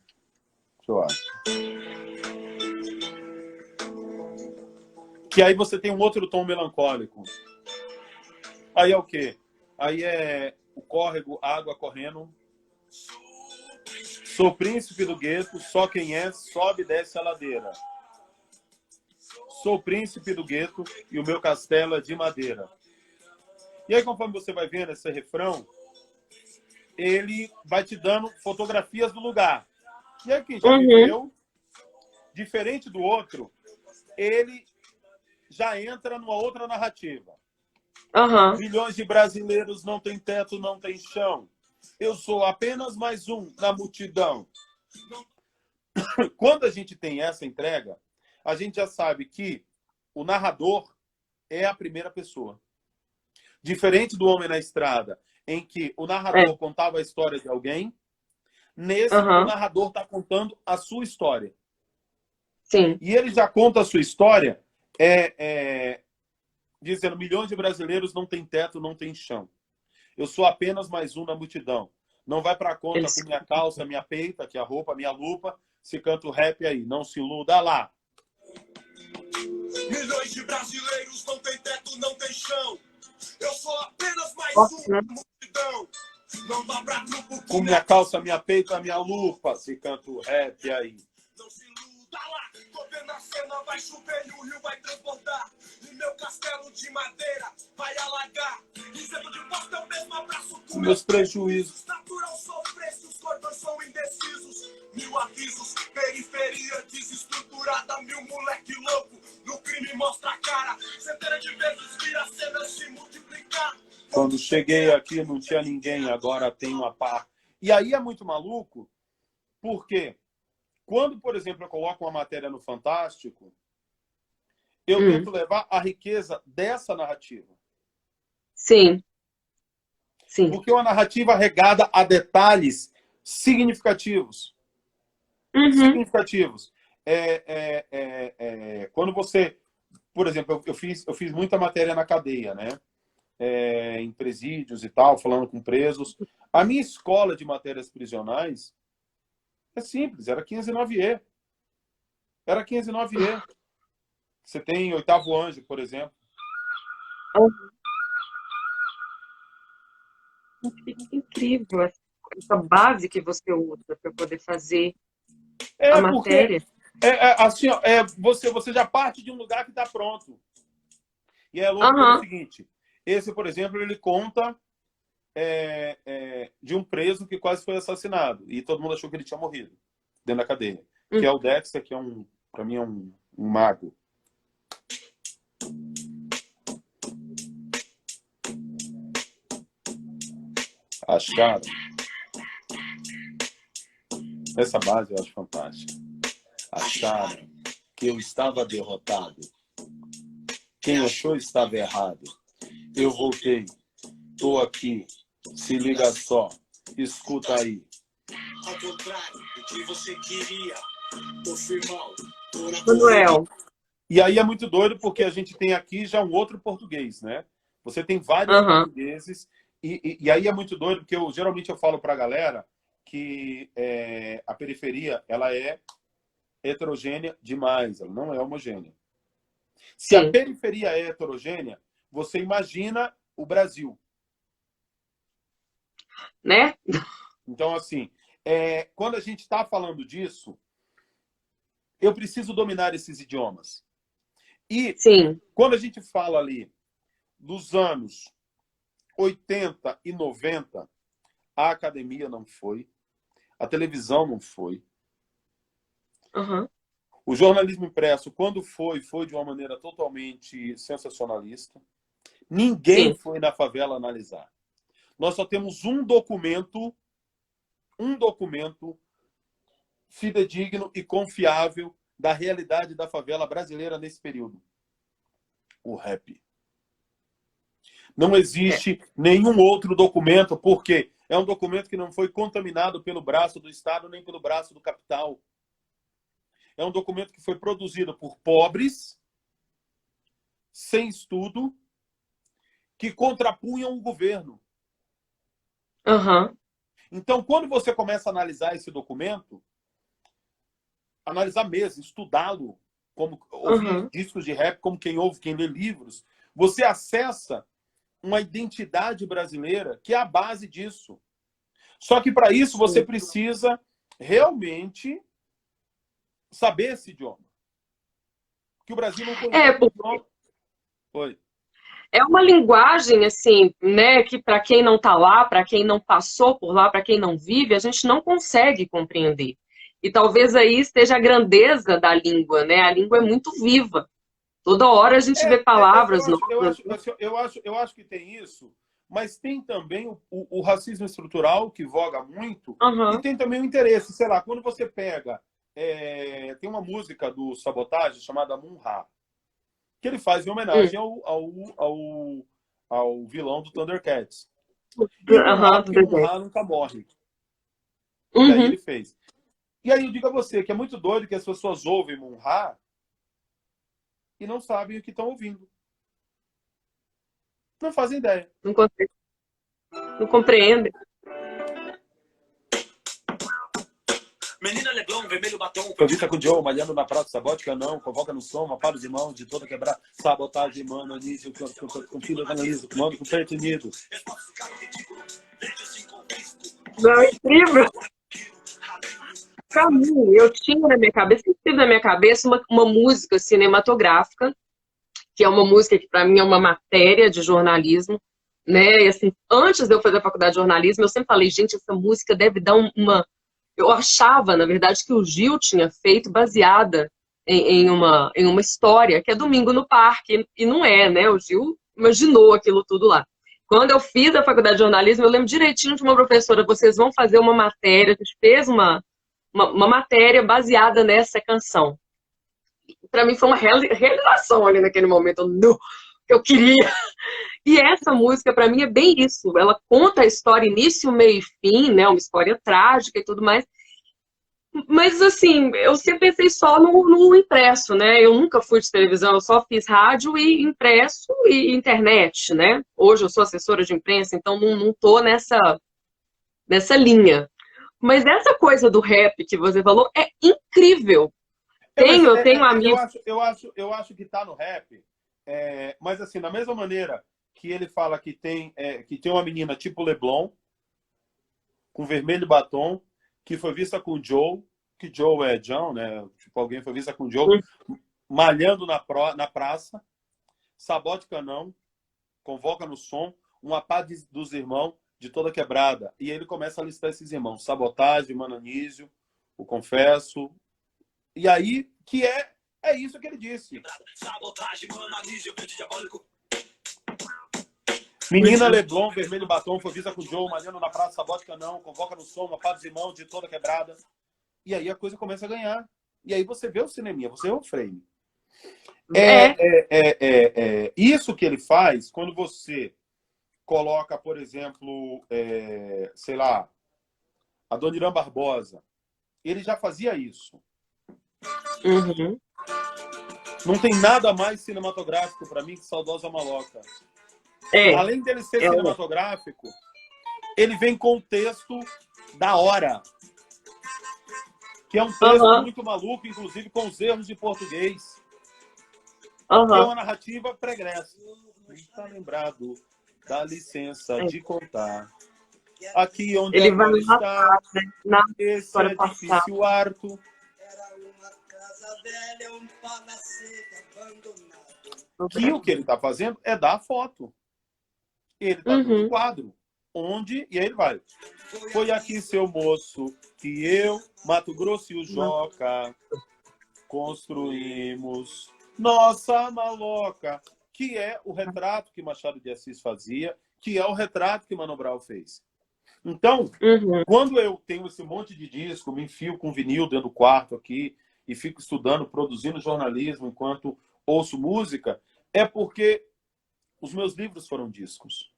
[SPEAKER 2] eu ver. Que aí você tem um outro tom melancólico. Aí é o quê? Aí é o córrego, água correndo. Sou príncipe do gueto, só quem é, sobe e desce a ladeira. Sou príncipe do gueto e o meu castelo é de madeira. E aí, conforme você vai vendo esse refrão, ele vai te dando fotografias do lugar. E aí, quem já viveu, diferente do outro, ele já entra numa outra narrativa. Milhões de brasileiros não têm teto, não têm chão. Eu sou apenas mais um na multidão. Quando a gente tem essa entrega, a gente já sabe que o narrador é a primeira pessoa. Diferente do Homem na Estrada, em que o narrador contava a história de alguém, nesse o narrador está contando a sua história.
[SPEAKER 3] Sim.
[SPEAKER 2] E ele já conta a sua história dizendo: milhões de brasileiros não têm teto, não têm chão. Eu sou apenas mais um na multidão. Não vai pra conta com minha calça, minha peita, que é a roupa, minha lupa, se canta o rap aí. Não se iluda lá.
[SPEAKER 5] Milhões de brasileiros não têm teto, não têm chão. Eu sou apenas mais um na multidão. Não dá pra grupo
[SPEAKER 2] com minha calça, minha peita, minha lupa, se canta o rap aí.
[SPEAKER 5] Não se iluda lá. Tô vendo a cena, vai chover e o rio vai transbordar. E meu castelo de madeira vai alagar. Isento de posto é o mesmo abraço com
[SPEAKER 2] meus prejuízos.
[SPEAKER 5] Natural sofrência, os cordões são indecisos. Mil avisos, periferia desestruturada. Mil moleque louco, no crime mostra a cara. Centenas de vezes vira a cena se multiplicar.
[SPEAKER 2] Quando cheguei aqui não tinha ninguém, agora tem uma pá. E aí é muito maluco, porque quando, por exemplo, eu coloco uma matéria no Fantástico, eu tento levar a riqueza dessa narrativa.
[SPEAKER 3] Sim. Sim.
[SPEAKER 2] Porque é uma narrativa regada a detalhes significativos. Significativos. Quando você... Por exemplo, eu fiz muita matéria na cadeia, né? Em presídios e tal, falando com presos. A minha escola de matérias prisionais é simples, era 15/9E. Era 15/9E. Você tem Oitavo Anjo, por exemplo.
[SPEAKER 3] Incrível essa base que você usa para poder fazer a matéria.
[SPEAKER 2] Assim, ó, você já parte de um lugar que está pronto. E é louco pelo seguinte. Esse, por exemplo, ele conta de um preso que quase foi assassinado. E todo mundo achou que ele tinha morrido dentro da cadeia. Que é o Dexter, que para mim é um mago. Acharam? Essa base eu acho fantástica. Acharam que eu estava derrotado. Quem achou estava errado. Eu voltei. Tô aqui. Se liga só. Escuta aí.
[SPEAKER 5] Ao contrário do que você queria. Tô firmão. Tô na
[SPEAKER 3] Manuel.
[SPEAKER 2] E aí é muito doido porque a gente tem aqui já um outro português, né? Você tem vários portugueses. E aí é muito doido porque geralmente eu falo pra galera que a periferia ela é heterogênea demais. Ela não é homogênea. Se a periferia é heterogênea, você imagina o Brasil.
[SPEAKER 3] Né?
[SPEAKER 2] Então, assim, quando a gente está falando disso, eu preciso dominar esses idiomas. E
[SPEAKER 3] Sim.
[SPEAKER 2] quando a gente fala ali dos anos 80 e 90, a academia não foi, a televisão não foi.
[SPEAKER 3] Uhum.
[SPEAKER 2] O jornalismo impresso, quando foi de uma maneira totalmente sensacionalista. Ninguém
[SPEAKER 3] Sim.
[SPEAKER 2] foi na favela analisar. Nós só temos um documento fidedigno e confiável da realidade da favela brasileira nesse período. O rap. Não existe nenhum outro documento, porque é um documento que não foi contaminado pelo braço do Estado nem pelo braço do capital. É um documento que foi produzido por pobres, sem estudo, que contrapunham o governo.
[SPEAKER 3] Uhum.
[SPEAKER 2] Então, quando você começa a analisar esse documento, analisar mesmo, estudá-lo, como ouvir discos de rap, como quem ouve, quem lê livros, você acessa uma identidade brasileira que é a base disso. Só que para isso você precisa realmente saber esse idioma. Que o Brasil não conhece o idioma. Foi.
[SPEAKER 3] É uma linguagem, assim, né, que para quem não está lá, para quem não passou por lá, para quem não vive, a gente não consegue compreender. E talvez aí esteja a grandeza da língua, né? A língua é muito viva. Toda hora a gente vê palavras novas.
[SPEAKER 2] Eu acho que tem isso, mas tem também o racismo estrutural, que voga muito, e tem também o interesse. Sei lá, quando você pega... tem uma música do Sabotagem chamada Munra, que ele faz em homenagem ao vilão do Thundercats. E o Munra nunca morre. E aí ele fez. E aí eu digo a você que é muito doido que as pessoas ouvem Munra e não sabem o que estão ouvindo. Não fazem ideia.
[SPEAKER 3] Não compreendem.
[SPEAKER 5] Menina Leblon, vermelho batom.
[SPEAKER 2] Foi vista com o Joe, malhando na praça, sabótica não, convoca no som, uma paro de mão, de toda quebrar, sabotagem, mano, início, com filho analiso, comando com peito unido.
[SPEAKER 3] Não, é incrível. Pra mim, eu tinha na minha cabeça, sempre tive na minha cabeça uma música cinematográfica, que é uma música que para mim é uma matéria de jornalismo, né? E assim, antes de eu fazer a faculdade de jornalismo, eu sempre falei, gente, essa música deve dar uma... Eu achava, na verdade, que o Gil tinha feito baseada em uma história, que é Domingo no Parque, e não é, né? O Gil imaginou aquilo tudo lá. Quando eu fiz a faculdade de jornalismo, eu lembro direitinho de uma professora, vocês vão fazer uma matéria, a gente fez uma matéria baseada nessa canção. Para mim foi uma realização ali naquele momento, que eu queria. E essa música, para mim, é bem isso. Ela conta a história, início, meio e fim, né? Uma história trágica e tudo mais. Mas, assim, eu sempre pensei só no impresso, né? Eu nunca fui de televisão, eu só fiz rádio e impresso e internet, né? Hoje eu sou assessora de imprensa, então não tô nessa linha. Mas essa coisa do rap que você falou é incrível. Eu tenho amigos...
[SPEAKER 2] Eu acho que tá no rap, mas assim, da mesma maneira que ele fala que tem uma menina tipo Leblon, com vermelho batom, que foi vista com o Joe, que Joe é John, né? Tipo, alguém foi vista com o Joe, malhando na praça, sabote canão, convoca no som, uma pá dos irmãos de toda quebrada. E ele começa a listar esses irmãos. Sabotagem, Mananísio, o Confesso. E aí, que é isso que ele disse.
[SPEAKER 5] Sabotagem, Mananísio, diabólico.
[SPEAKER 2] Menina Leblon, vermelho batom, foi vista com o Joe, malhando na praça, sabote canão, convoca no som, uma pá dos irmãos de toda quebrada. E aí a coisa começa a ganhar. E aí você vê o cineminha, você vê o frame. Isso que ele faz, quando você coloca, por exemplo, sei lá, a Dona Irã Barbosa, ele já fazia isso. Não tem nada mais cinematográfico para mim que Saudosa Maloca. Além dele ser cinematográfico, ele vem com o texto da hora. Que é um texto muito maluco, inclusive com os erros de português. Que é uma narrativa pregressa. Não está lembrado. dá licença de contar. Aqui onde
[SPEAKER 3] Ele
[SPEAKER 2] a
[SPEAKER 3] vai
[SPEAKER 2] bola
[SPEAKER 3] lá
[SPEAKER 2] está,
[SPEAKER 3] na
[SPEAKER 2] esse
[SPEAKER 3] história
[SPEAKER 2] edifício harto.
[SPEAKER 5] Era uma casa velha, um palacete abandonado.
[SPEAKER 2] Que o que ele está fazendo é dar a foto. Ele está dando um quadro. Onde, e aí ele vai. Foi aqui, seu moço, que eu, Mato Grosso e o Joca construímos nossa maloca, que é o retrato que Machado de Assis fazia, que é o retrato que Mano Brown fez. Então, quando eu tenho esse monte de disco, me enfio com vinil dentro do quarto aqui e fico estudando, produzindo jornalismo enquanto ouço música, é porque os meus livros foram discos.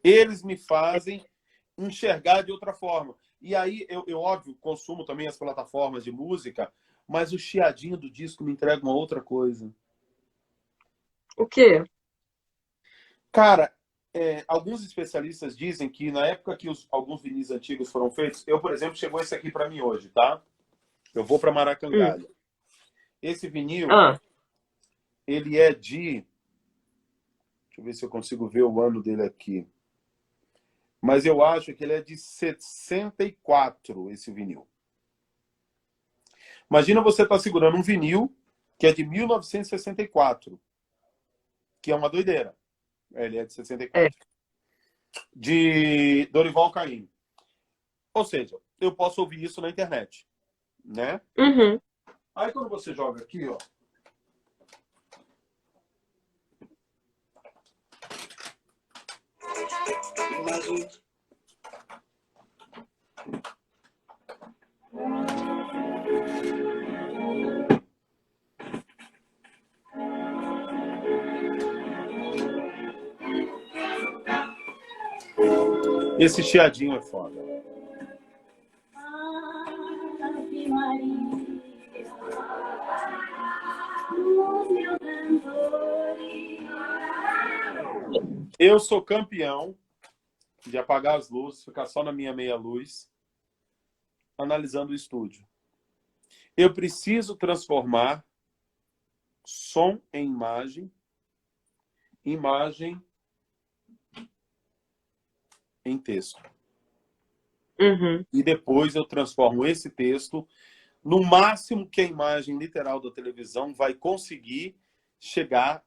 [SPEAKER 2] Eles me fazem enxergar de outra forma. E aí, eu óbvio, consumo também as plataformas de música, mas o chiadinho do disco me entrega uma outra coisa.
[SPEAKER 3] O quê?
[SPEAKER 2] Cara, alguns especialistas dizem que na época que alguns vinis antigos foram feitos, por exemplo, chegou esse aqui para mim hoje, tá? Eu vou para Maracangalha. Esse vinil, ele é de... Deixa eu ver se eu consigo ver o ano dele aqui. Mas eu acho que ele é de 64, esse vinil. Imagina você estar segurando um vinil que é de 1964, que é uma doideira. Ele é de 64. De Dorival Caymmi. Ou seja, eu posso ouvir isso na internet, né? Aí quando você joga aqui, ó, esse chiadinho é foda.
[SPEAKER 6] Ave Maria, meu
[SPEAKER 2] Eu sou campeão de apagar as luzes, ficar só na minha meia luz, analisando o estúdio. Eu preciso transformar som em imagem, imagem em texto. E depois eu transformo esse texto no máximo que a imagem literal da televisão vai conseguir chegar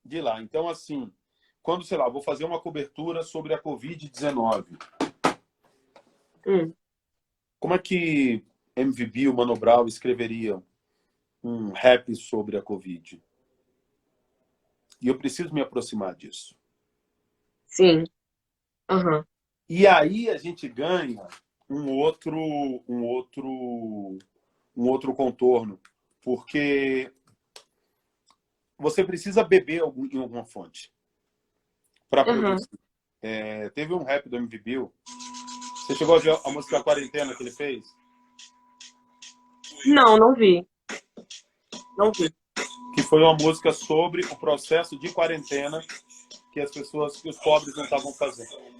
[SPEAKER 2] de lá. Então, assim, quando, sei lá, vou fazer uma cobertura sobre a Covid-19, como é que MVB e o Mano Brown escreveriam um rap sobre a Covid? E eu preciso me aproximar disso.
[SPEAKER 3] Sim.
[SPEAKER 2] E aí a gente ganha um outro contorno, porque você precisa beber em alguma fonte para produzir. Teve um rap do MVB. Você chegou a ver a música Quarentena que ele fez?
[SPEAKER 3] Não vi. Não vi.
[SPEAKER 2] Que foi uma música sobre o processo de quarentena que as pessoas, que os pobres não estavam fazendo.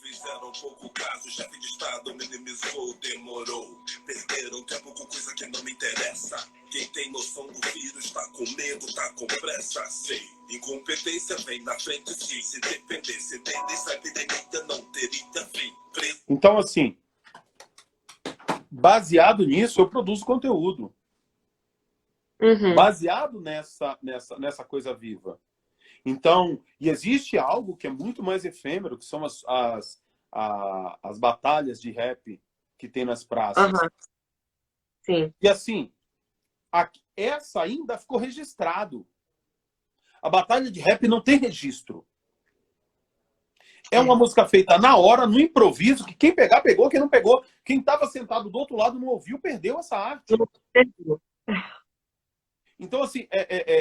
[SPEAKER 5] Fizeram pouco caso, chefe de estado minimizou, demorou. Perderam tempo com coisa que não me interessa. Quem tem noção do vírus tá com medo, tá com pressa. Sei, incompetência vem na frente, sim. Se dependesse deles, a epidemia não teria fim.
[SPEAKER 2] Então, assim, baseado nisso, eu produzo conteúdo. Baseado nessa coisa viva. Então, e existe algo que é muito mais efêmero, que são as batalhas de rap que tem nas praças.
[SPEAKER 3] Sim.
[SPEAKER 2] E assim, essa ainda ficou registrado. A batalha de rap não tem registro. É uma música feita na hora, no improviso, que quem pegar, pegou, quem não pegou. Quem estava sentado do outro lado não ouviu, perdeu essa arte. Então, assim,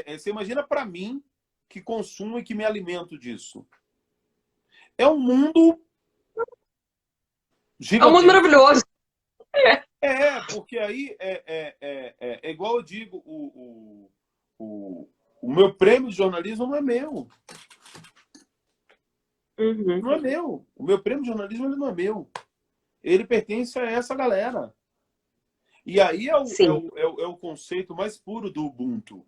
[SPEAKER 2] você imagina para mim, que consumo e que me alimento disso. É um mundo gigantesco.
[SPEAKER 3] É um mundo maravilhoso.
[SPEAKER 2] Porque aí é igual eu digo, o meu prêmio de jornalismo não é meu. Não é meu. O meu prêmio de jornalismo ele não é meu. Ele pertence a essa galera. E aí é o conceito mais puro do Ubuntu.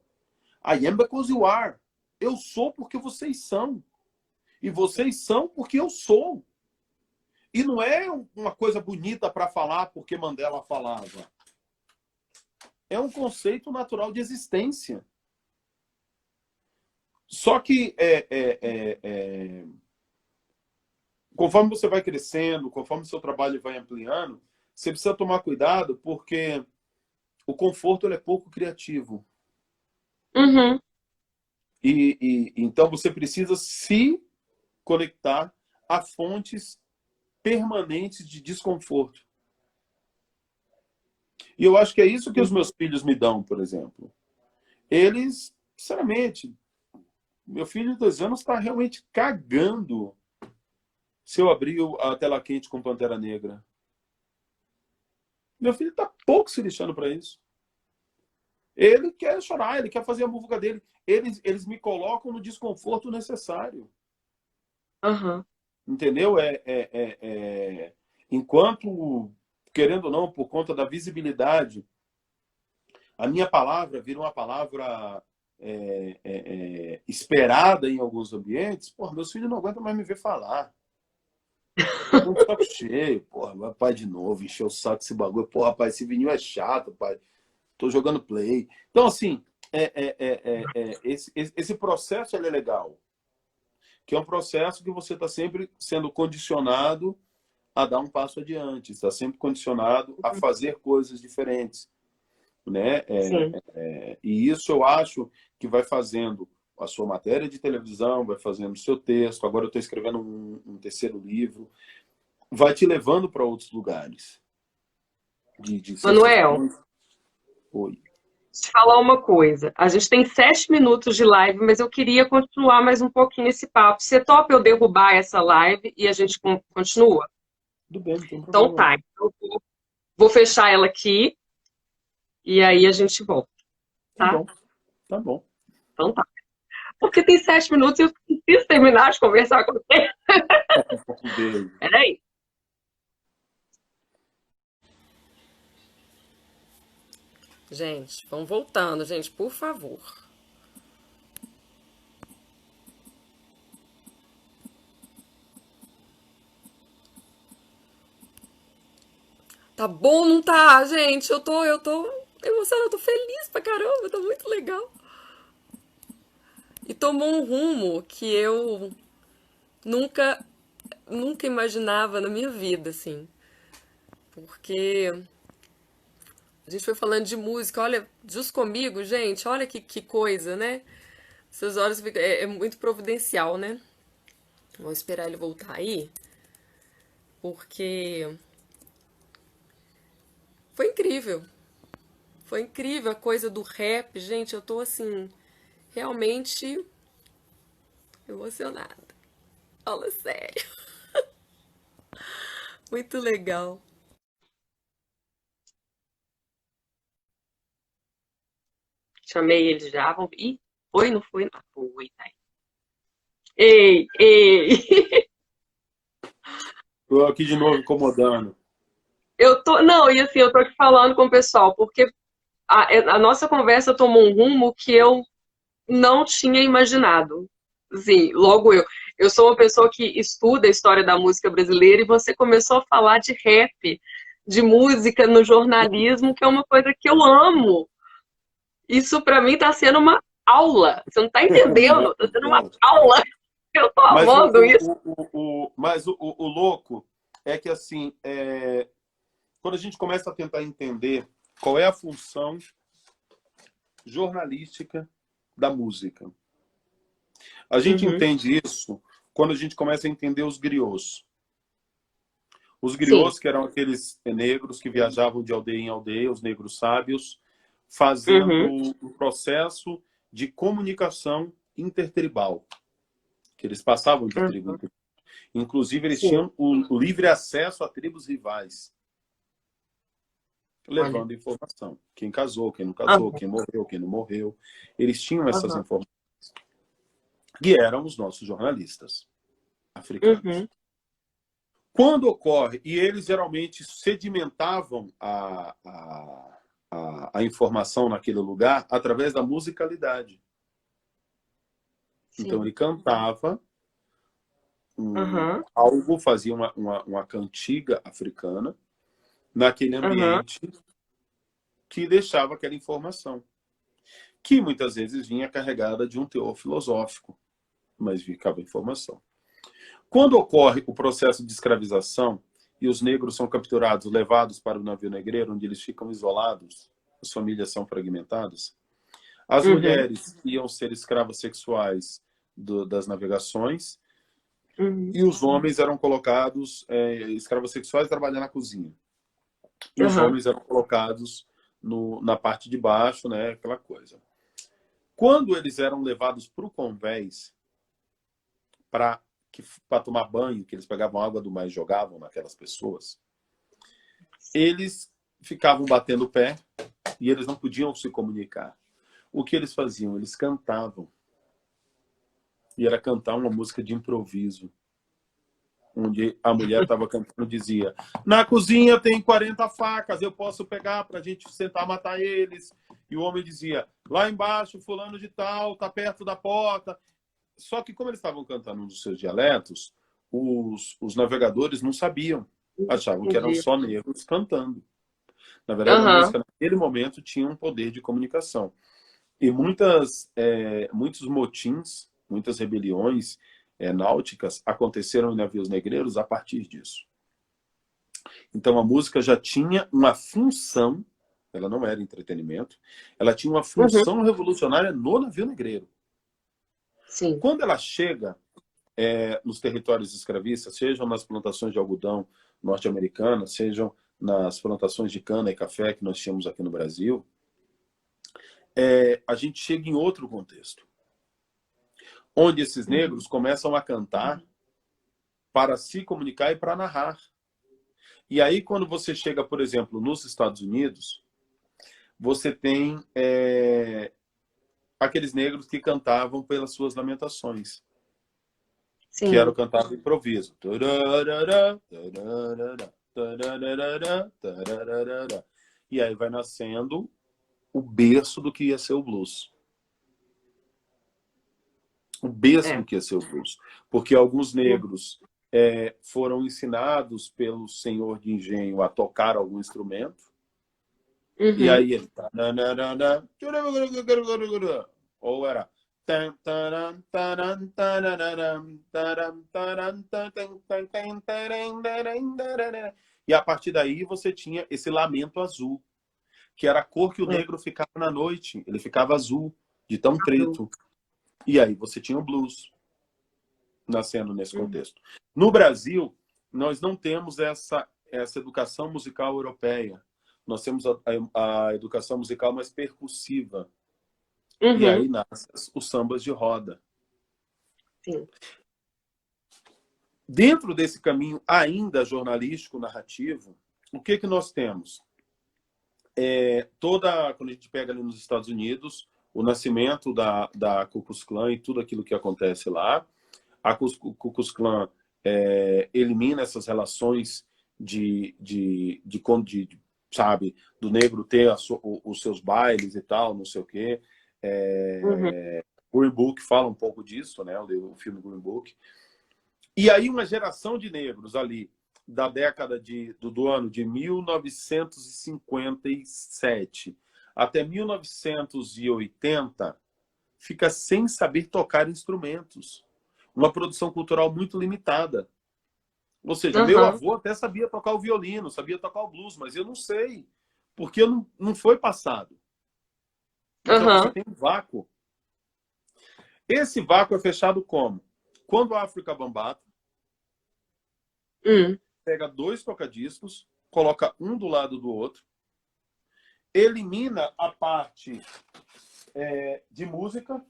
[SPEAKER 2] I am because you are. Eu sou porque vocês são. E vocês são porque eu sou. E não é uma coisa bonita para falar porque Mandela falava. É um conceito natural de existência. Só que conforme você vai crescendo, conforme o seu trabalho vai ampliando, você precisa tomar cuidado porque o conforto ele é pouco criativo.
[SPEAKER 3] Uhum.
[SPEAKER 2] Então você precisa se conectar a fontes permanentes de desconforto. E eu acho que é isso que os meus filhos me dão, por exemplo. Eles, sinceramente, meu filho de 2 anos está realmente cagando se eu abrir a tela quente com Pantera Negra. Meu filho está pouco se lixando para isso. Ele quer chorar, ele quer fazer a música dele. Eles me colocam no desconforto necessário.
[SPEAKER 3] Uhum.
[SPEAKER 2] Entendeu? Enquanto, querendo ou não, por conta da visibilidade, a minha palavra vira uma palavra esperada em alguns ambientes, porra, meus filhos não aguentam mais me ver falar. Eu tô de saco cheio, porra, vai pai de novo, encher o saco esse bagulho. Porra, pai, esse vinil é chato, pai. Tô jogando play. Então, assim, esse processo ele é legal. Que é um processo que você está sempre sendo condicionado a dar um passo adiante, está sempre condicionado a fazer coisas diferentes, né? E isso eu acho que vai fazendo a sua matéria de televisão, vai fazendo o seu texto. Agora eu estou escrevendo um terceiro livro, vai te levando para outros lugares.
[SPEAKER 3] Manuel,
[SPEAKER 2] Oi.
[SPEAKER 3] te falar uma coisa. A gente tem 7 minutos de live, mas eu queria continuar mais um pouquinho esse papo. Você topa eu derrubar essa live e a gente continua?
[SPEAKER 2] Tudo bem, não tem problema.
[SPEAKER 3] Então tá. Eu vou fechar ela aqui e aí a gente volta. Tá?
[SPEAKER 2] Tá bom. Tá bom.
[SPEAKER 3] Então tá. Porque tem 7 minutos e eu preciso terminar de conversar com você. Peraí.
[SPEAKER 1] Gente, vamos voltando, gente, por favor. Tá bom, não tá, gente? Eu tô emocionada, eu tô feliz pra caramba, tá muito legal. E tomou um rumo que eu nunca imaginava na minha vida, assim. Porque a gente foi falando de música, olha, Jus Comigo, gente, olha que coisa, né? Essas horas é muito providencial, né? Vou esperar ele voltar aí, porque foi incrível. Foi incrível a coisa do rap, gente, eu tô assim, realmente emocionada. Fala sério. Muito legal.
[SPEAKER 3] Chamei eles já. Ih, foi, não foi? Não foi, tá. Ei!
[SPEAKER 2] Tô aqui de novo incomodando.
[SPEAKER 3] Não, e assim, eu tô aqui falando com o pessoal, porque a nossa conversa tomou um rumo que eu não tinha imaginado. Assim, logo eu sou uma pessoa que estuda a história da música brasileira e você começou a falar de rap, de música no jornalismo, que é uma coisa que eu amo. Isso pra mim tá sendo uma aula. Você não tá entendendo? Tá sendo uma aula. Eu tô amando isso.
[SPEAKER 2] Mas o louco é que, assim, quando a gente começa a tentar entender qual é a função jornalística da música, a gente entende isso quando a gente começa a entender os griots. Os griots, que eram aqueles negros que viajavam de aldeia em aldeia, os negros sábios, fazendo o processo de comunicação intertribal, que eles passavam de tribo em tribo. Inclusive, eles tinham o livre acesso a tribos rivais, levando informação. Quem casou, quem não casou, quem morreu, quem não morreu. Eles tinham essas informações. E eram os nossos jornalistas africanos. Quando ocorre, e eles geralmente sedimentavam a informação naquele lugar através da musicalidade. Então ele cantava
[SPEAKER 3] Aham.
[SPEAKER 2] algo, fazia uma cantiga africana naquele
[SPEAKER 3] Aham.
[SPEAKER 2] ambiente que deixava aquela informação, que muitas vezes vinha carregada de um teor filosófico, mas ficava informação. Quando ocorre o processo de escravização e os negros são capturados, levados para o navio negreiro, onde eles ficam isolados, as famílias são fragmentadas, as
[SPEAKER 3] Uhum.
[SPEAKER 2] mulheres iam ser escravas sexuais das navegações
[SPEAKER 3] Uhum.
[SPEAKER 2] e os homens eram colocados, escravos sexuais, trabalhando na cozinha. E os
[SPEAKER 3] Aham.
[SPEAKER 2] homens eram colocados na parte de baixo, né, aquela coisa. Quando eles eram levados para o convés, para tomar banho, que eles pegavam água do mar e jogavam naquelas pessoas, eles ficavam batendo o pé e eles não podiam se comunicar. O que eles faziam? Eles cantavam. E era cantar uma música de improviso, onde a mulher estava cantando e dizia: na cozinha tem 40 facas, eu posso pegar para a gente sentar matar eles. E o homem dizia: lá embaixo, fulano de tal, está perto da porta. Só que como eles estavam cantando nos seus dialetos, os navegadores não sabiam. Achavam que eram
[SPEAKER 3] Entendi.
[SPEAKER 2] só negros cantando. Na verdade, a
[SPEAKER 3] Aham.
[SPEAKER 2] música, naquele momento, tinha um poder de comunicação. E muitos motins, muitas rebeliões náuticas aconteceram em navios negreiros a partir disso. Então, a música já tinha uma função, ela não era entretenimento, ela tinha uma
[SPEAKER 3] Uhum.
[SPEAKER 2] função revolucionária no navio negreiro.
[SPEAKER 3] Sim.
[SPEAKER 2] Quando ela chega nos territórios escravistas, sejam nas plantações de algodão norte-americanas, sejam nas plantações de cana e café que nós tínhamos aqui no Brasil, a gente chega em outro contexto, onde esses negros começam a cantar para se comunicar e para narrar. E aí, quando você chega, por exemplo, nos Estados Unidos, você tem aqueles negros que cantavam pelas suas lamentações, que era o
[SPEAKER 3] Sim.
[SPEAKER 2] cantado improviso. E aí vai nascendo o berço do que ia ser o blues. O berço do que ia ser o blues. Porque alguns negros foram ensinados pelo senhor de engenho a tocar algum instrumento.
[SPEAKER 3] Uhum.
[SPEAKER 2] E aí ele... Ou era... E a partir daí você tinha esse lamento azul, que era a cor que o negro ficava na noite. Ele ficava azul, de tão preto. E aí você tinha o blues nascendo nesse contexto. No Brasil, nós não temos essa educação musical europeia. Nós temos a educação musical mais percussiva.
[SPEAKER 3] Uhum.
[SPEAKER 2] E aí nascem os sambas de roda.
[SPEAKER 3] Sim.
[SPEAKER 2] Dentro desse caminho ainda jornalístico, narrativo, o que nós temos? Quando a gente pega ali nos Estados Unidos, o nascimento da Ku Klux Klan e tudo aquilo que acontece lá, a Ku Klux Klan elimina essas relações sabe, do negro ter os seus bailes e tal, não sei o quê. Green Book fala um pouco disso, né? O filme Green Book. E aí uma geração de negros ali, da década do ano de 1957 até 1980, fica sem saber tocar instrumentos. Uma produção cultural muito limitada. Ou seja, meu avô até sabia tocar o violino, sabia tocar o blues, mas eu não sei, porque não foi passado. Então você tem um vácuo. Esse vácuo é fechado como? Quando a África Bambata pega 2 tocadiscos, coloca um do lado do outro, elimina a parte de música,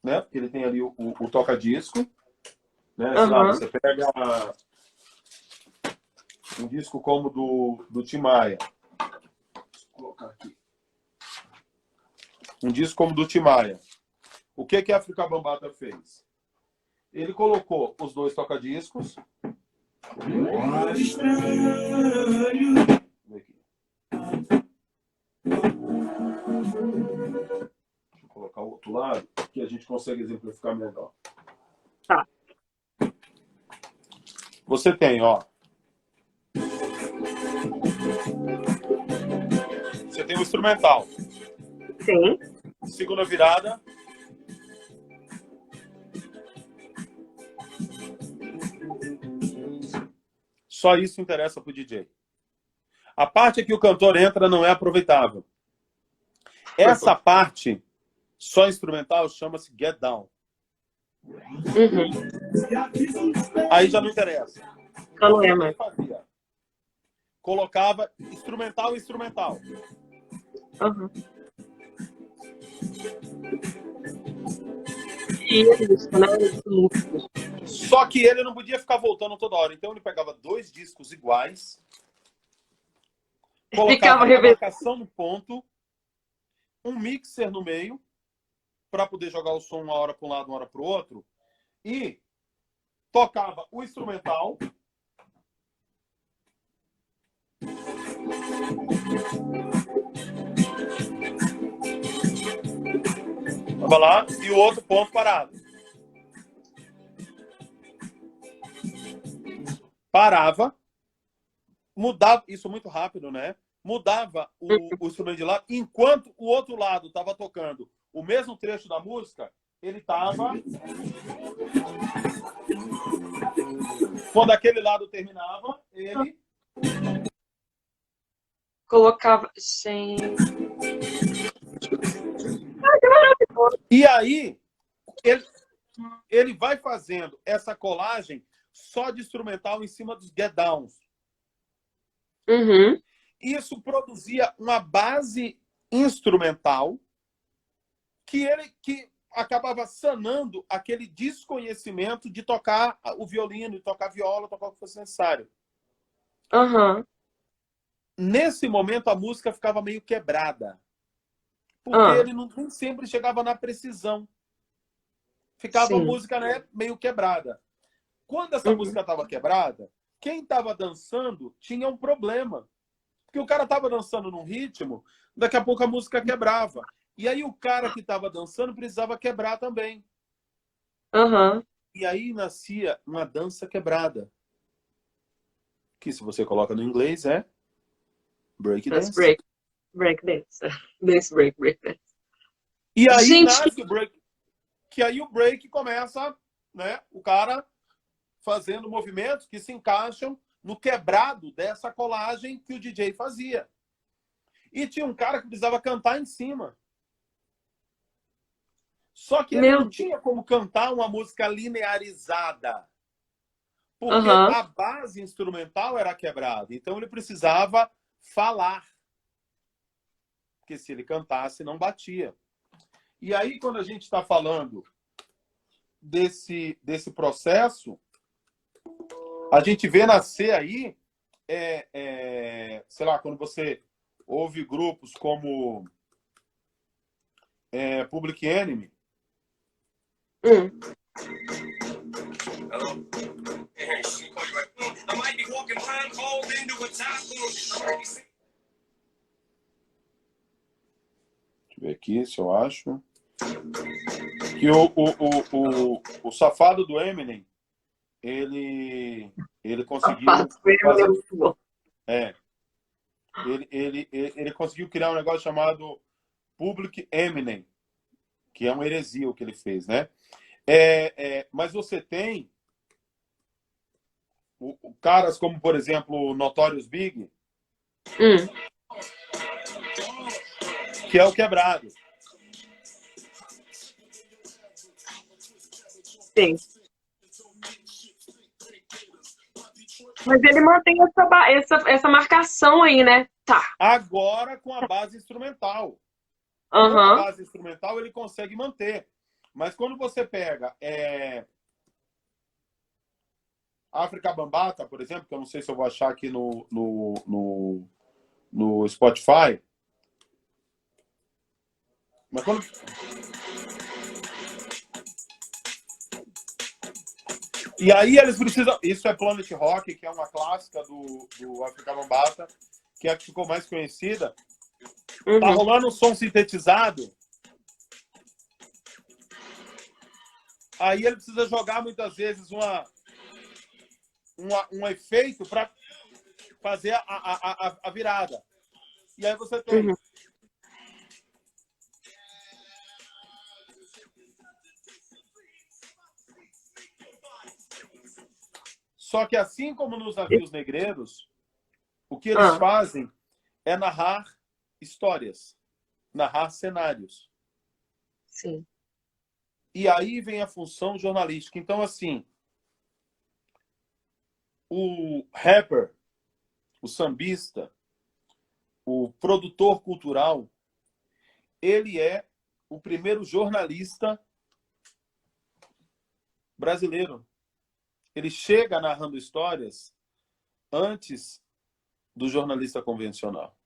[SPEAKER 2] né? Porque ele tem ali o toca-disco, né? Lá você pega um disco como do Tim Maia. Deixa eu colocar aqui. Um disco como do Tim Maia. O que a África Bambata fez? Ele colocou os 2 tocadiscos. colocar o outro lado, que a gente consegue exemplificar melhor.
[SPEAKER 3] Tá.
[SPEAKER 2] Você tem, ó. Você tem o instrumental.
[SPEAKER 3] Sim.
[SPEAKER 2] Segunda virada. Só isso interessa pro DJ. A parte que o cantor entra não é aproveitável. Essa parte, só instrumental, chama-se Get Down.
[SPEAKER 3] Uhum.
[SPEAKER 2] Aí já não interessa.
[SPEAKER 3] Já não é mais.
[SPEAKER 2] Fazia? Colocava instrumental.
[SPEAKER 3] Uhum. Isso, né?
[SPEAKER 2] Só que ele não podia ficar voltando toda hora. Então ele pegava 2 discos iguais, colocava uma marcação no ponto, um mixer no meio, para poder jogar o som uma hora para um lado, uma hora para o outro, e tocava o instrumental. Tava lá, e o outro ponto parado. Parava, mudava, isso muito rápido, né? Mudava o instrumento de lado, enquanto o outro lado estava tocando o mesmo trecho da música, ele estava... Quando aquele lado terminava, ele...
[SPEAKER 3] Colocava... Gente...
[SPEAKER 2] E aí, ele vai fazendo essa colagem só de instrumental em cima dos get downs.
[SPEAKER 3] Uhum.
[SPEAKER 2] Isso produzia uma base instrumental que acabava sanando aquele desconhecimento de tocar o violino, de tocar viola, tocar o que fosse necessário.
[SPEAKER 3] Uhum.
[SPEAKER 2] Nesse momento, a música ficava meio quebrada. Porque ele nem sempre chegava na precisão. Ficava a música, né, meio quebrada. Quando essa música estava quebrada, quem estava dançando tinha um problema. Porque o cara estava dançando num ritmo, daqui a pouco a música quebrava. E aí o cara que estava dançando precisava quebrar também. E aí nascia uma dança quebrada. Que se você coloca no inglês é break dance.
[SPEAKER 3] Break dance. Dance break dance.
[SPEAKER 2] E aí nasce o break. Que aí o break começa, né? O cara fazendo movimentos que se encaixam no quebrado dessa colagem que o DJ fazia. E tinha um cara que precisava cantar em cima. Só que ele não tinha como cantar uma música linearizada. Porque a base instrumental era quebrada. Então ele precisava falar. Porque se ele cantasse, não batia. E aí, quando a gente está falando desse processo, a gente vê nascer aí, sei lá, quando você ouve grupos como Public Enemy. Deixa eu ver aqui se eu acho. Que o safado do Eminem, ele conseguiu fazer, ele conseguiu criar um negócio chamado Public Eminem, que é uma heresia o que ele fez, né? Mas você tem caras como, por exemplo, o Notorious Big, que é o quebrado.
[SPEAKER 3] Sim. Mas ele mantém essa marcação aí, né? Tá.
[SPEAKER 2] Agora com a base instrumental. Com a base instrumental ele consegue manter. Mas quando você pega África Bambata, por exemplo, que eu não sei se eu vou achar aqui no Spotify. Mas quando... E aí eles precisam... Isso é Planet Rock, que é uma clássica do África Bambata, que é a que ficou mais conhecida. Tá rolando um som sintetizado. Aí ele precisa jogar muitas vezes um efeito para fazer a virada. E aí você tem.
[SPEAKER 3] Uhum.
[SPEAKER 2] Só que assim como nos navios negreiros, o que eles fazem é narrar histórias, narrar cenários.
[SPEAKER 3] Sim.
[SPEAKER 2] E aí vem a função jornalística. Então, assim, o rapper, o sambista, o produtor cultural, ele é o primeiro jornalista brasileiro. Ele chega narrando histórias antes do jornalista convencional.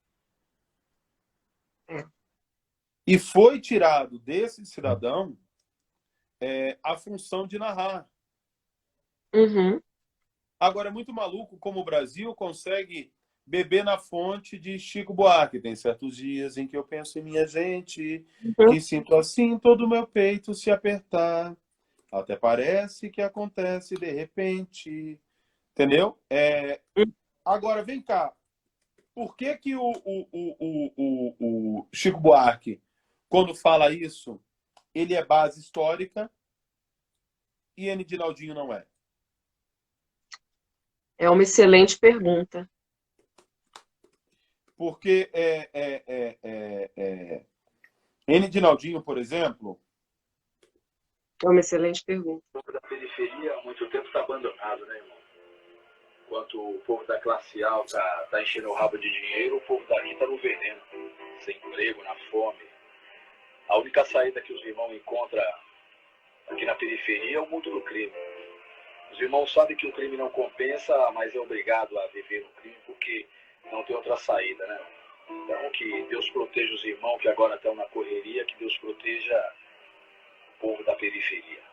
[SPEAKER 2] E foi tirado desse cidadão a função de narrar.
[SPEAKER 3] Uhum.
[SPEAKER 2] Agora, é muito maluco como o Brasil consegue beber na fonte de Chico Buarque. Tem certos dias em que eu penso em minha gente, que sinto assim todo o meu peito se apertar. Até parece que acontece de repente. Entendeu? Agora, vem cá. Por que que o Chico Buarque, quando fala isso, ele é base histórica e N. Dinaldinho não é?
[SPEAKER 3] É uma excelente pergunta.
[SPEAKER 2] Porque N. Dinaldinho, por exemplo...
[SPEAKER 3] É uma excelente pergunta.
[SPEAKER 5] O povo da periferia há muito tempo está abandonado, né, irmão? Enquanto o povo da classe alta está enchendo o rabo de dinheiro, o povo dali está no veneno, sem emprego, na fome. A única saída que os irmãos encontram aqui na periferia é o mundo do crime. Os irmãos sabem que o crime não compensa, mas é obrigado a viver no crime porque não tem outra saída, né? Então, que Deus proteja os irmãos que agora estão na correria, que Deus proteja o povo da periferia.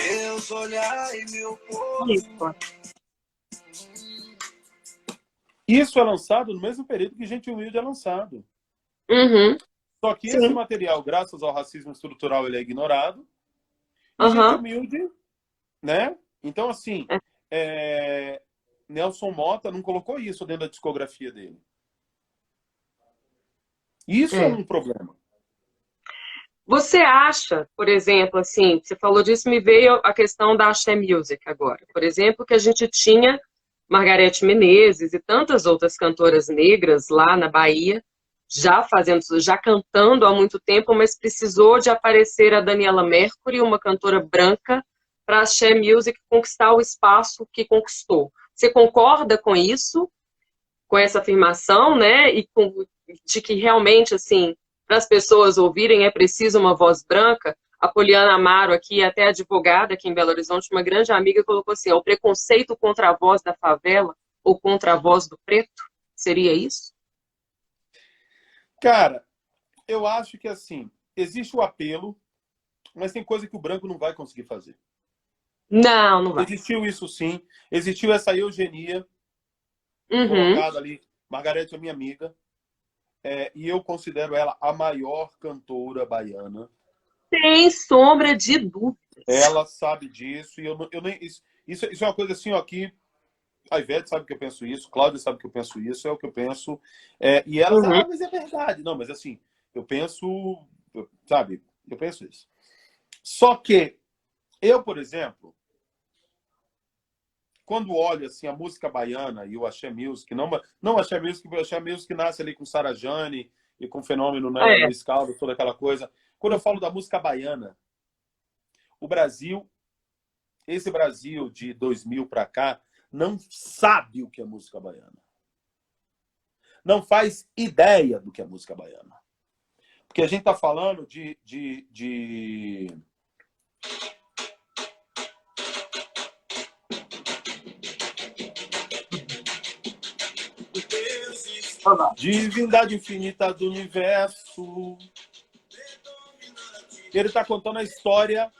[SPEAKER 5] Deus olhai meu povo.
[SPEAKER 2] Isso é lançado no mesmo período que Gente Humilde é lançado.
[SPEAKER 3] Uhum.
[SPEAKER 2] Só que esse material, graças ao racismo estrutural, ele é ignorado. E Gente Humilde, né? Então, assim, Nelson Motta não colocou isso dentro da discografia dele. Isso é um problema.
[SPEAKER 3] Você acha, por exemplo, assim, você falou disso, me veio a questão da Axé Music agora. Por exemplo, que a gente tinha Margareth Menezes e tantas outras cantoras negras lá na Bahia, já cantando há muito tempo, mas precisou de aparecer a Daniela Mercury, uma cantora branca, para a Axé Music conquistar o espaço que conquistou. Você concorda com isso? Com essa afirmação, né? E de que realmente, assim, para as pessoas ouvirem é preciso uma voz branca? A Poliana Amaro aqui, até advogada aqui em Belo Horizonte, uma grande amiga, colocou assim, o preconceito contra a voz da favela ou contra a voz do preto? Seria isso?
[SPEAKER 2] Cara, eu acho que, assim, existe o apelo, mas tem coisa que o branco não vai conseguir fazer.
[SPEAKER 3] Não vai.
[SPEAKER 2] Existiu isso, sim. Existiu essa eugenia colocada ali. Margareth é minha amiga. E eu considero ela a maior cantora baiana.
[SPEAKER 3] Sem sombra de dúvidas.
[SPEAKER 2] Ela sabe disso. E eu nem, isso é uma coisa assim, ó, que a Ivete sabe que eu penso isso, Cláudia sabe que eu penso isso, é o que eu penso. E ela sabe, mas é verdade. Não, mas assim, eu penso, sabe, eu penso isso. Só que eu, por exemplo, quando olho assim, a música baiana e o Axé Music, não Axé Music, porque o Axé Music nasce ali com Sara Jane e com o fenômeno, né, Luiz Caldas, toda aquela coisa. Quando eu falo da música baiana, o Brasil, esse Brasil de 2000 para cá, não sabe o que é música baiana. Não faz ideia do que é música baiana. Porque a gente está falando de divindade infinita do universo. Ele está contando a história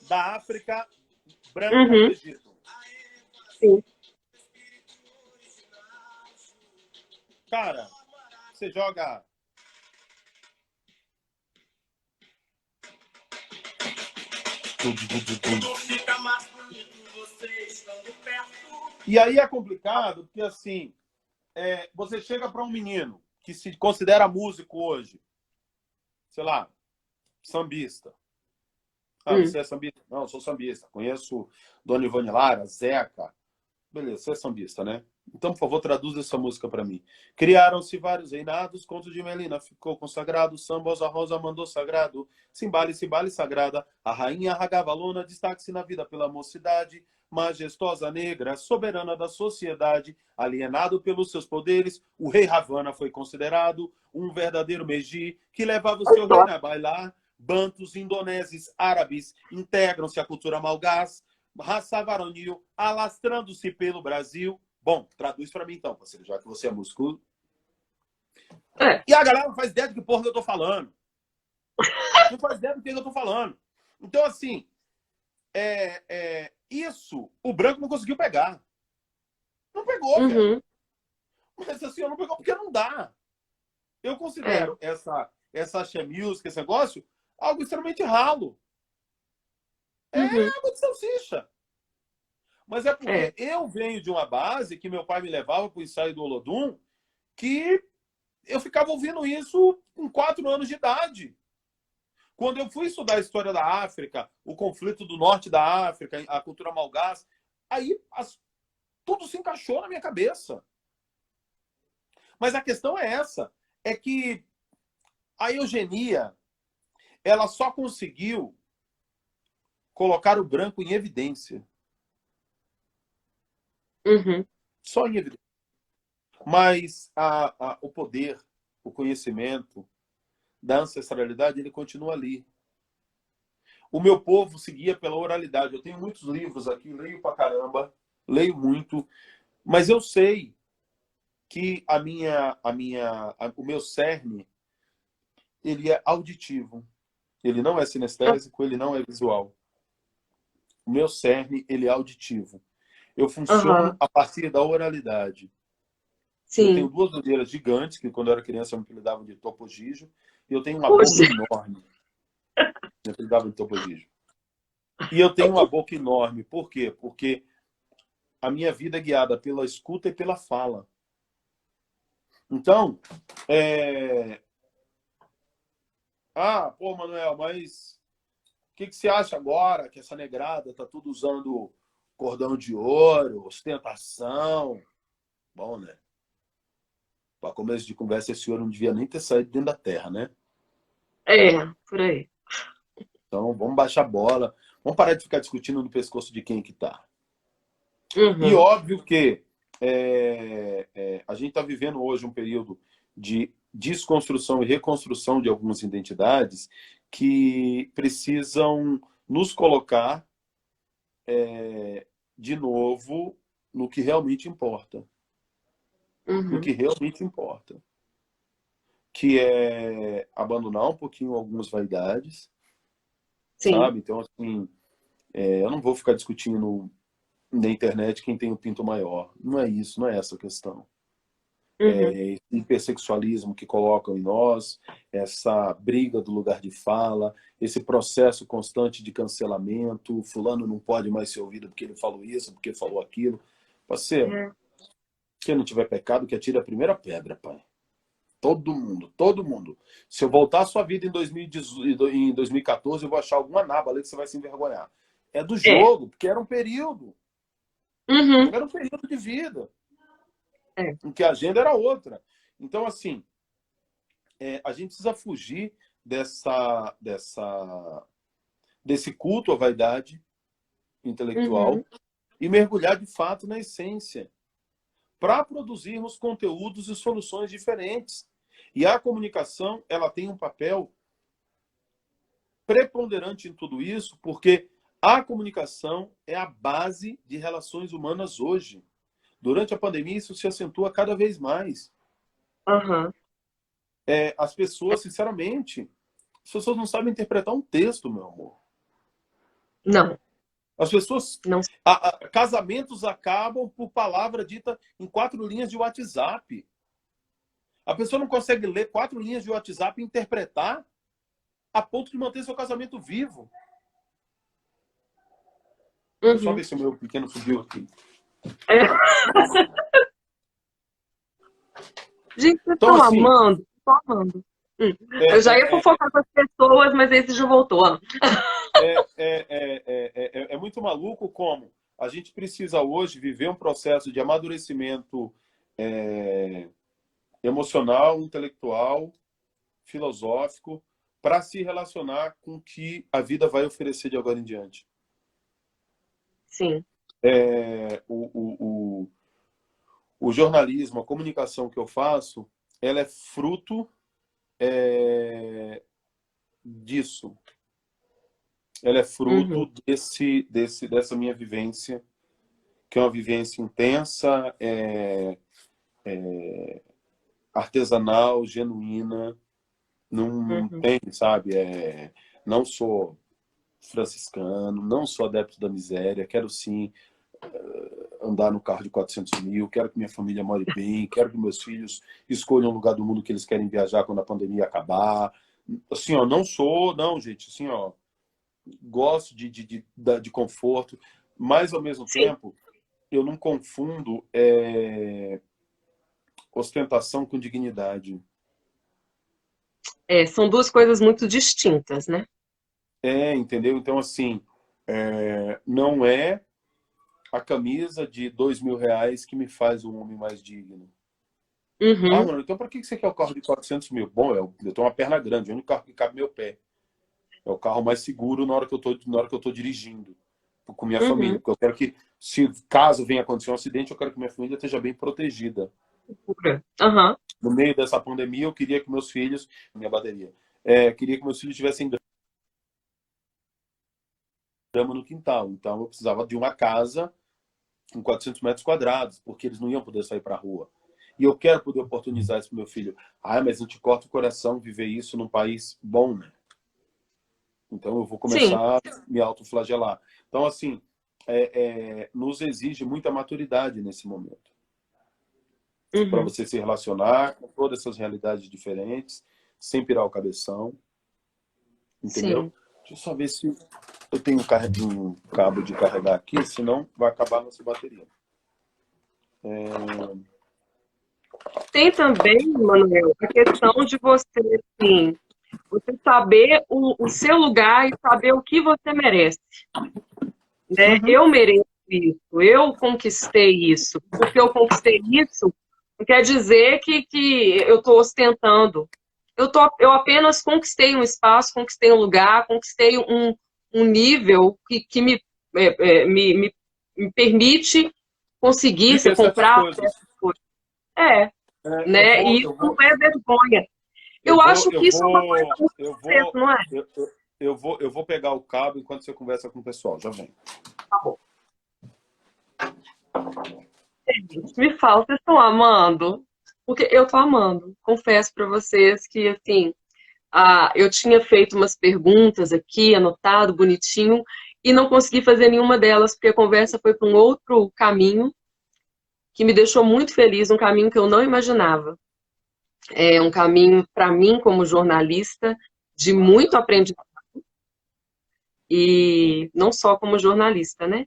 [SPEAKER 2] da África branca do Egito.
[SPEAKER 3] Sim.
[SPEAKER 2] Cara, você joga
[SPEAKER 5] Tudo fica mais bonito você estando perto.
[SPEAKER 2] E aí é complicado, porque assim, você chega para um menino que se considera músico hoje, sei lá, sambista. Ah, você é sambista? Não, eu sou sambista. Conheço Dona Ivone Lara, Zeca. Beleza, você é sambista, né? Então, por favor, traduza essa música para mim. Criaram-se vários reinados, conto de Melina ficou consagrado, samba Rosa Rosa mandou sagrado, cimbale sagrada, a rainha Ragavalona, destaque-se na vida pela mocidade, majestosa negra, soberana da sociedade, alienado pelos seus poderes, o rei Ravana foi considerado um verdadeiro Meji, que levava o seu reino a bailar. Bantos, indonésios, árabes integram-se à cultura malgás, raça varonil, alastrando-se pelo Brasil. Bom, traduz para mim então, parceiro, já que você é músico. E a galera não faz ideia do que porra que eu tô falando. Não faz ideia do que eu tô falando. Então, assim, isso o branco não conseguiu pegar. Não pegou, velho. Mas assim, não pegou porque não dá. Eu considero essa axé music, esse negócio, algo extremamente ralo. Água de salsicha. Mas é porque eu venho de uma base que meu pai me levava para o ensaio do Olodum, que eu ficava ouvindo isso com 4 anos de idade. Quando eu fui estudar a história da África, o conflito do norte da África, a cultura malgás, aí tudo se encaixou na minha cabeça. Mas a questão é essa, é que a eugenia, ela só conseguiu colocar o branco em evidência. Só em evidência. Mas o poder, o conhecimento da ancestralidade, ele continua ali. O meu povo seguia pela oralidade. Eu tenho muitos livros aqui, leio pra caramba, leio muito, mas eu sei que o meu cerne, ele é auditivo. Ele não é sinestésico, ele não é visual. O meu cerne, ele é auditivo. Eu funciono a partir da oralidade. Sim. Eu tenho 2 orelhas gigantes, que quando eu era criança me apelidavam de topogijo, e eu tenho uma boca enorme. Me apelidavam de topogijo. E eu tenho uma boca enorme. Por quê? Porque a minha vida é guiada pela escuta e pela fala. Então, pô, Manuel, mas o que você acha agora que essa negrada tá tudo usando cordão de ouro, ostentação? Bom, né? Para começo de conversa, esse ouro não devia nem ter saído dentro da terra, né?
[SPEAKER 3] Por aí.
[SPEAKER 2] Então, vamos baixar a bola. Vamos parar de ficar discutindo no pescoço de quem que tá. E óbvio que a gente está vivendo hoje um período de desconstrução e reconstrução de algumas identidades que precisam nos colocar de novo no que realmente importa. No que realmente importa. Que é abandonar um pouquinho algumas vaidades. Sim. Sabe? Então, assim, eu não vou ficar discutindo na internet quem tem o pinto maior. Não é isso, não é essa a questão. Esse hipersexualismo que colocam em nós, essa briga do lugar de fala, esse processo constante de cancelamento, fulano não pode mais ser ouvido porque ele falou isso, porque falou aquilo. Parceiro, quem não tiver pecado, que atire a primeira pedra, pai. Todo mundo, todo mundo. Se eu voltar a sua vida em 2014, eu vou achar alguma naba ali que você vai se envergonhar. É do jogo, porque era um período. Era um período de vida. Em que a agenda era outra. Então, assim, a gente precisa fugir desse culto à vaidade intelectual e mergulhar de fato na essência, para produzirmos conteúdos e soluções diferentes. E a comunicação, ela tem um papel preponderante em tudo isso, porque a comunicação é a base de relações humanas hoje. Durante a pandemia, isso se acentua cada vez mais. As pessoas, sinceramente, as pessoas não sabem interpretar um texto, meu amor.
[SPEAKER 3] Não.
[SPEAKER 2] As pessoas... Não. Casamentos acabam por palavra dita em 4 linhas de WhatsApp. A pessoa não consegue ler 4 linhas de WhatsApp e interpretar a ponto de manter seu casamento vivo. Deixa eu só ver se o meu pequeno subiu aqui.
[SPEAKER 3] É. Gente, vocês
[SPEAKER 2] Então,
[SPEAKER 3] estão
[SPEAKER 2] assim,
[SPEAKER 3] amando? Estão amando. Eu já ia fofocar com as pessoas, mas esse já voltou.
[SPEAKER 2] é muito maluco como a gente precisa hoje viver um processo de amadurecimento emocional, intelectual, filosófico, para se relacionar com o que a vida vai oferecer de agora em diante.
[SPEAKER 3] Sim.
[SPEAKER 2] O jornalismo, a comunicação que eu faço, ela é fruto disso. Ela é fruto dessa minha vivência, que é uma vivência intensa, artesanal, genuína. Não tem, sabe? Não sou franciscano, não sou adepto da miséria, quero sim andar no carro de 400 mil, quero que minha família more bem, quero que meus filhos escolham o lugar do mundo que eles querem viajar quando a pandemia acabar. Assim, ó, não, gente, assim, ó, gosto de conforto, mas ao mesmo tempo eu não confundo ostentação com dignidade.
[SPEAKER 3] São duas coisas muito distintas, né?
[SPEAKER 2] Entendeu? Então, assim, não é a camisa de R$2.000 que me faz um homem mais digno. Ah, mano, então para que você quer o carro de 400 mil? Bom, eu tenho uma perna grande, é o único carro que cabe meu pé. É o carro mais seguro na hora que eu tô dirigindo com minha família. Porque eu quero que, se caso venha acontecer um acidente, eu quero que minha família esteja bem protegida. No meio dessa pandemia, eu queria que meus filhos, minha bateria, queria que meus filhos tivessem grama no quintal. Então eu precisava de uma casa com 400 metros quadrados, porque eles não iam poder sair para a rua. E eu quero poder oportunizar isso para meu filho. Mas a gente corta o coração viver isso num país bom, né? Então eu vou começar a me autoflagelar. Então, assim, nos exige muita maturidade nesse momento. Para você se relacionar com todas essas realidades diferentes, sem pirar o cabeção. Entendeu?
[SPEAKER 3] Sim.
[SPEAKER 2] Deixa eu só ver se eu tenho um cabo de carregar aqui, senão vai acabar a nossa bateria.
[SPEAKER 3] Tem também, Manuel, a questão de você, assim, você saber o seu lugar e saber o que você merece. Né? Eu mereço isso, eu conquistei isso. Porque eu conquistei isso, não quer dizer que eu estou ostentando. Eu apenas conquistei um espaço, conquistei um lugar, conquistei um nível que me permite conseguir se comprar essas coisas. Né? E isso não é vergonha. Eu acho que isso é uma coisa muito certa, não é?
[SPEAKER 2] Eu vou pegar o cabo enquanto você conversa com o pessoal. Já vem.
[SPEAKER 3] Tá bom. Me fala, vocês estão amando? Porque eu tô amando. Confesso para vocês que, assim, eu tinha feito umas perguntas aqui, anotado, bonitinho, e não consegui fazer nenhuma delas, porque a conversa foi para um outro caminho, que me deixou muito feliz, um caminho que eu não imaginava. É um caminho, para mim, como jornalista, de muito aprendizado. E não só como jornalista, né?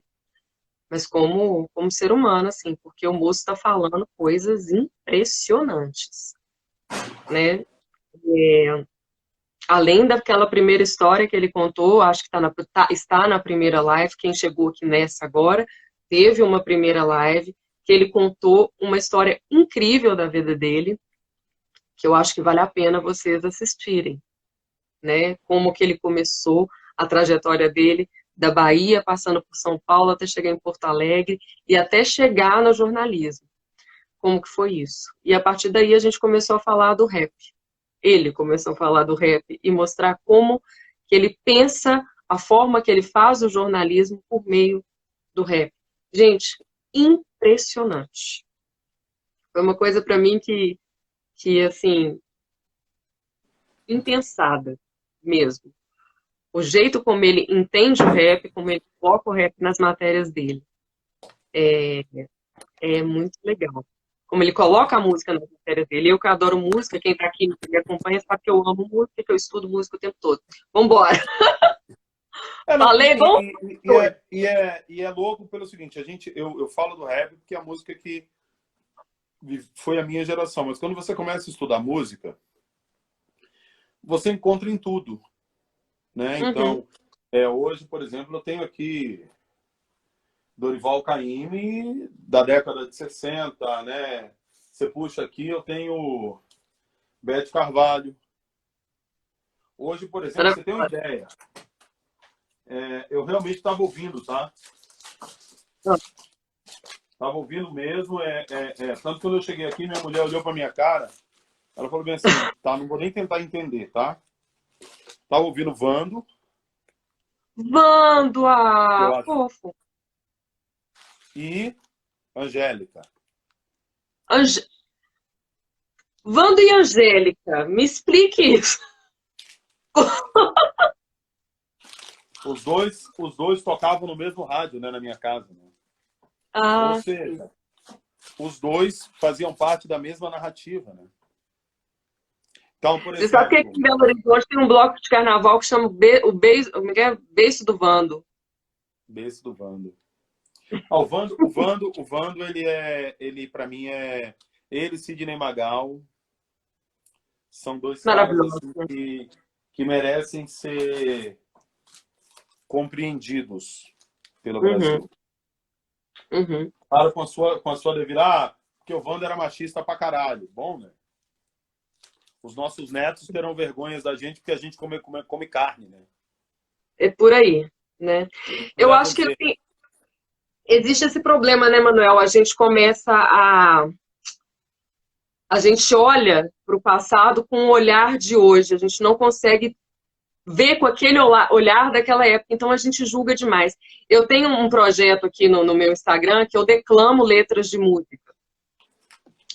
[SPEAKER 3] Mas como ser humano, assim, porque o moço está falando coisas impressionantes, né? Além daquela primeira história que ele contou, acho que está na primeira live, quem chegou aqui nessa agora, teve uma primeira live, que ele contou uma história incrível da vida dele, que eu acho que vale a pena vocês assistirem, né? Como que ele começou a trajetória dele, da Bahia, passando por São Paulo, até chegar em Porto Alegre, e até chegar no jornalismo. Como que foi isso? E a partir daí a gente começou a falar do rap. Ele começou a falar do rap e mostrar como que ele pensa, a forma que ele faz o jornalismo por meio do rap. Gente, impressionante. Foi uma coisa para mim que assim, impensada mesmo. O jeito como ele entende o rap, como ele coloca o rap nas matérias dele. É muito legal. Como ele coloca a música nas matérias dele. Eu que adoro música, quem tá aqui me acompanha sabe que eu amo música, que eu estudo música o tempo todo. Vambora!
[SPEAKER 2] Não,
[SPEAKER 3] Falei bom?
[SPEAKER 2] e é louco pelo seguinte, eu falo do rap porque é a música que foi a minha geração, mas quando você começa a estudar música, você encontra em tudo, né? Então, hoje, por exemplo, eu tenho aqui Dorival Caymmi, da década de 60, né? Você puxa aqui, eu tenho Beth Carvalho. Hoje, por exemplo, você tem uma ideia. Eu realmente estava ouvindo, tá? Estava ouvindo mesmo. Tanto que quando eu cheguei aqui, minha mulher olhou para minha cara, ela falou bem assim, tá? Não vou nem tentar entender, tá? Estava ouvindo Vando.
[SPEAKER 3] Vando,
[SPEAKER 2] Eu acho.
[SPEAKER 3] fofo.
[SPEAKER 2] E Angélica.
[SPEAKER 3] Vando e Angélica, me explique isso.
[SPEAKER 2] Os dois tocavam no mesmo rádio, né, na minha casa. Né? Ou seja, os dois faziam parte da mesma narrativa, né? Então, por exemplo...
[SPEAKER 3] Você sabe que aqui em Belo Horizonte tem um bloco de carnaval que chama Beiço do Vando.
[SPEAKER 2] Beiço do Vando. O Vando, ele para mim ele e Sidney Magal são dois caras assim, que merecem ser compreendidos pelo Brasil. Claro, com a sua devida, porque o Vando era machista pra caralho. Bom, né? Os nossos netos terão vergonhas da gente porque a gente come carne, né?
[SPEAKER 3] É por aí, né? Eu acho que assim, existe esse problema, né, Manuel? A gente começa a gente olha para o passado com o olhar de hoje. A gente não consegue ver com aquele olhar daquela época. Então, a gente julga demais. Eu tenho um projeto aqui no meu Instagram que eu declamo letras de música.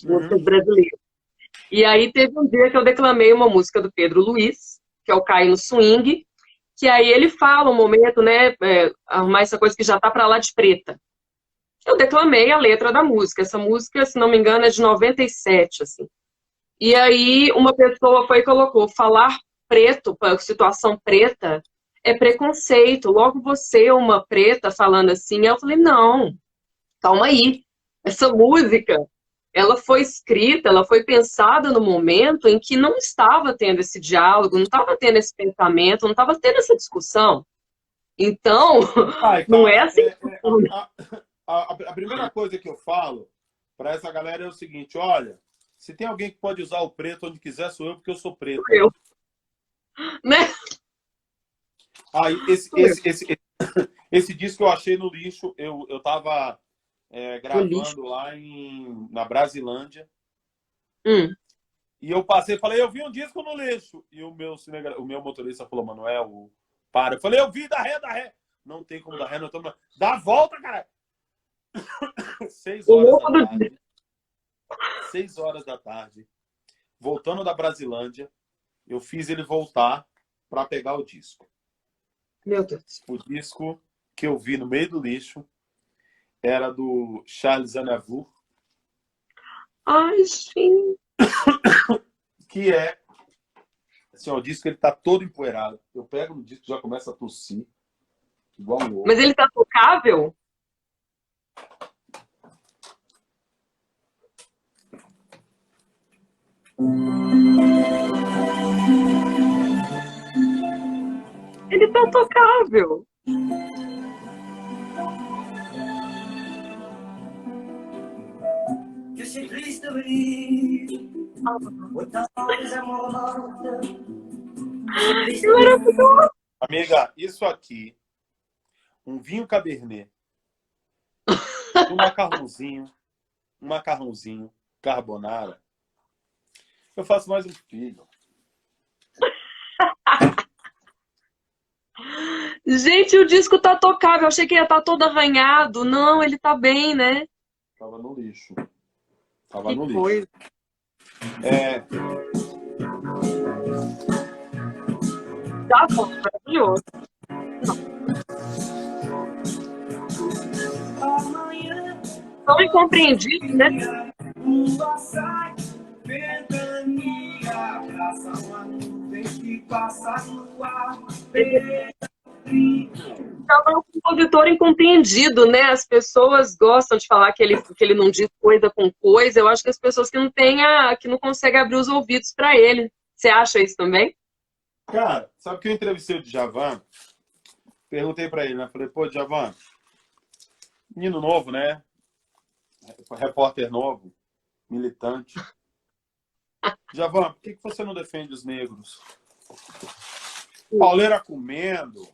[SPEAKER 3] Músicas brasileiras. E aí, teve um dia que eu declamei uma música do Pedro Luiz, que é o Caio no Swing, que aí ele fala um momento, né, arrumar essa coisa que já tá para lá de preta. Eu declamei a letra da música. Essa música, se não me engano, é de 97, assim. E aí uma pessoa foi e colocou: falar preto, situação preta, é preconceito. Logo você, uma preta, falando assim. Eu falei, não, calma aí. Essa música, ela foi escrita, ela foi pensada no momento em que não estava tendo esse diálogo, não estava tendo esse pensamento, não estava tendo essa discussão. Então, não é assim.
[SPEAKER 2] A primeira coisa que eu falo para essa galera é o seguinte: olha, se tem alguém que pode usar o preto onde quiser, sou eu, porque eu sou preto.
[SPEAKER 3] Eu. Né?
[SPEAKER 2] Esse disco eu achei no lixo. Eu tava gravando lá na Brasilândia. E eu passei e falei, eu vi um disco no lixo. E o meu motorista falou, Manuel, para. Eu falei, eu vi, dá ré. Não tem como dar ré, não estamos... Dá a volta, caralho! 6 horas da tarde. 6 horas da tarde. Voltando da Brasilândia, eu fiz ele voltar para pegar o disco.
[SPEAKER 3] Meu Deus.
[SPEAKER 2] O disco que eu vi no meio do lixo era do Charles Aznavour.
[SPEAKER 3] Ai, gente.
[SPEAKER 2] Que é assim, o disco ele tá todo empoeirado. Eu pego no disco e já começa a tossir. Igual um outro.
[SPEAKER 3] Mas ele tá tocável? Ele tá tocável.
[SPEAKER 2] Amiga, isso aqui, um vinho cabernet, um macarrãozinho, carbonara, eu faço mais um filho.
[SPEAKER 3] Gente, o disco tá tocável. Eu achei que ia estar todo arranhado. Não, ele tá bem, né?
[SPEAKER 2] Tava no lixo.
[SPEAKER 3] Que no coisa.
[SPEAKER 2] Lixo.
[SPEAKER 3] Tá bom, maravilhoso. Tão incompreendido, né? Djavan é um compositor incompreendido, né? As pessoas gostam de falar que ele não diz coisa com coisa. Eu acho que as pessoas que não conseguem abrir os ouvidos para ele. Você acha isso também?
[SPEAKER 2] Cara, sabe que eu entrevistei o Djavan? Perguntei pra ele, né? Falei, pô, Djavan, menino novo, né? Repórter novo, militante. Djavan, por que você não defende os negros? Pauleira comendo,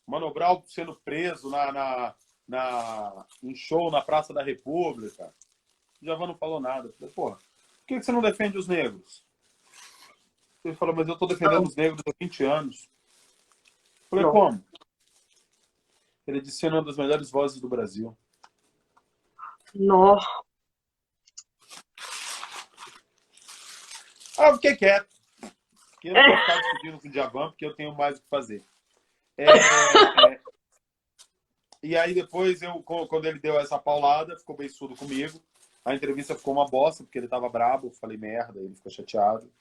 [SPEAKER 2] Mano Brown sendo preso em show na Praça da República. O Djavan não falou nada. Eu falei, pô, por que você não defende os negros? Ele falou, mas eu tô defendendo os negros há 20 anos. Eu falei, como? Ele disse, é uma das melhores vozes do Brasil.
[SPEAKER 3] Nossa.
[SPEAKER 2] Ah, eu fiquei quieto. Porque eu não vou ficar discutindo com o Djavan, porque eu tenho mais o que fazer. E aí depois, quando ele deu essa paulada, ficou bem surdo comigo. A entrevista ficou uma bosta, porque ele tava brabo. Eu falei merda, ele ficou chateado.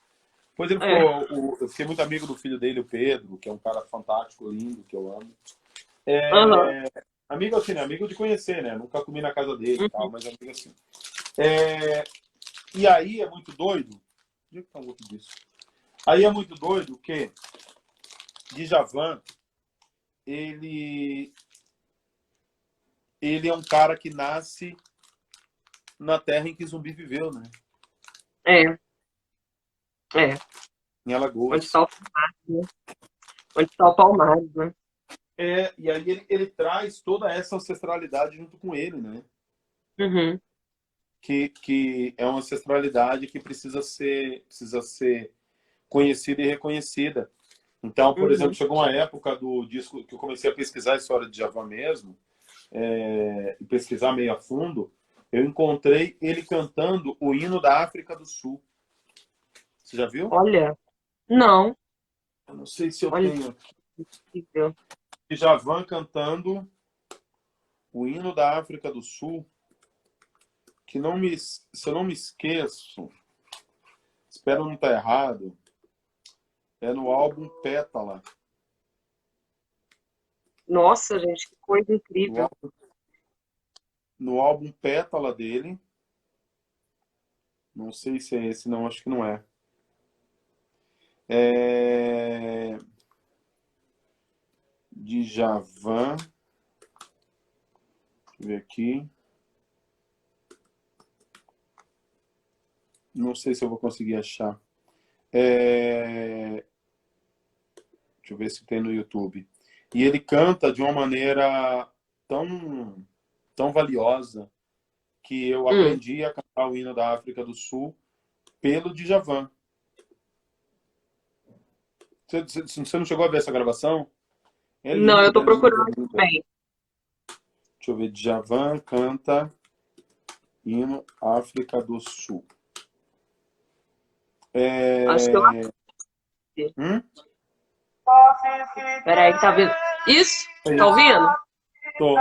[SPEAKER 2] Depois ele ficou... Eu fiquei muito amigo do filho dele, o Pedro, que é um cara fantástico, lindo, que eu amo. Amigo assim, né? Amigo de conhecer, né? Nunca comi na casa dele e tal, mas amigo assim. E aí é muito doido... Onde é que tá o outro disso? Aí é muito doido que Djavan, ele é um cara que nasce na terra em que Zumbi viveu, né? Em Alagoas.
[SPEAKER 3] Onde está o Palmares, né? Onde está o Palmares, né?
[SPEAKER 2] E aí ele traz toda essa ancestralidade junto com ele, né?
[SPEAKER 3] Uhum.
[SPEAKER 2] Que é uma ancestralidade que precisa ser conhecida e reconhecida. Então, por exemplo, chegou uma época do disco que eu comecei a pesquisar a história de Djavan mesmo, e pesquisar meio a fundo, eu encontrei ele cantando o hino da África do Sul. Você já viu?
[SPEAKER 3] Olha, não.
[SPEAKER 2] Eu não sei se eu
[SPEAKER 3] Olha.
[SPEAKER 2] tenho aqui.
[SPEAKER 3] Incrível.
[SPEAKER 2] Djavan cantando o hino da África do Sul, que se eu não me esqueço, espero não estar errado, é no álbum Pétala.
[SPEAKER 3] Nossa, gente, que coisa incrível.
[SPEAKER 2] No álbum Pétala dele, não sei se é esse, não, acho que não é. Djavan, deixa eu ver aqui. Não sei se eu vou conseguir achar. Deixa eu ver se tem no YouTube. E ele canta de uma maneira tão valiosa que eu aprendi a cantar o hino da África do Sul pelo Djavan. Você não chegou a ver essa gravação?
[SPEAKER 3] Não, eu tô procurando também.
[SPEAKER 2] Deixa eu ver. Djavan canta hino África do Sul.
[SPEAKER 3] Acho que eu assisti. Peraí, tá vendo? Isso? Tá ouvindo?
[SPEAKER 2] Tô.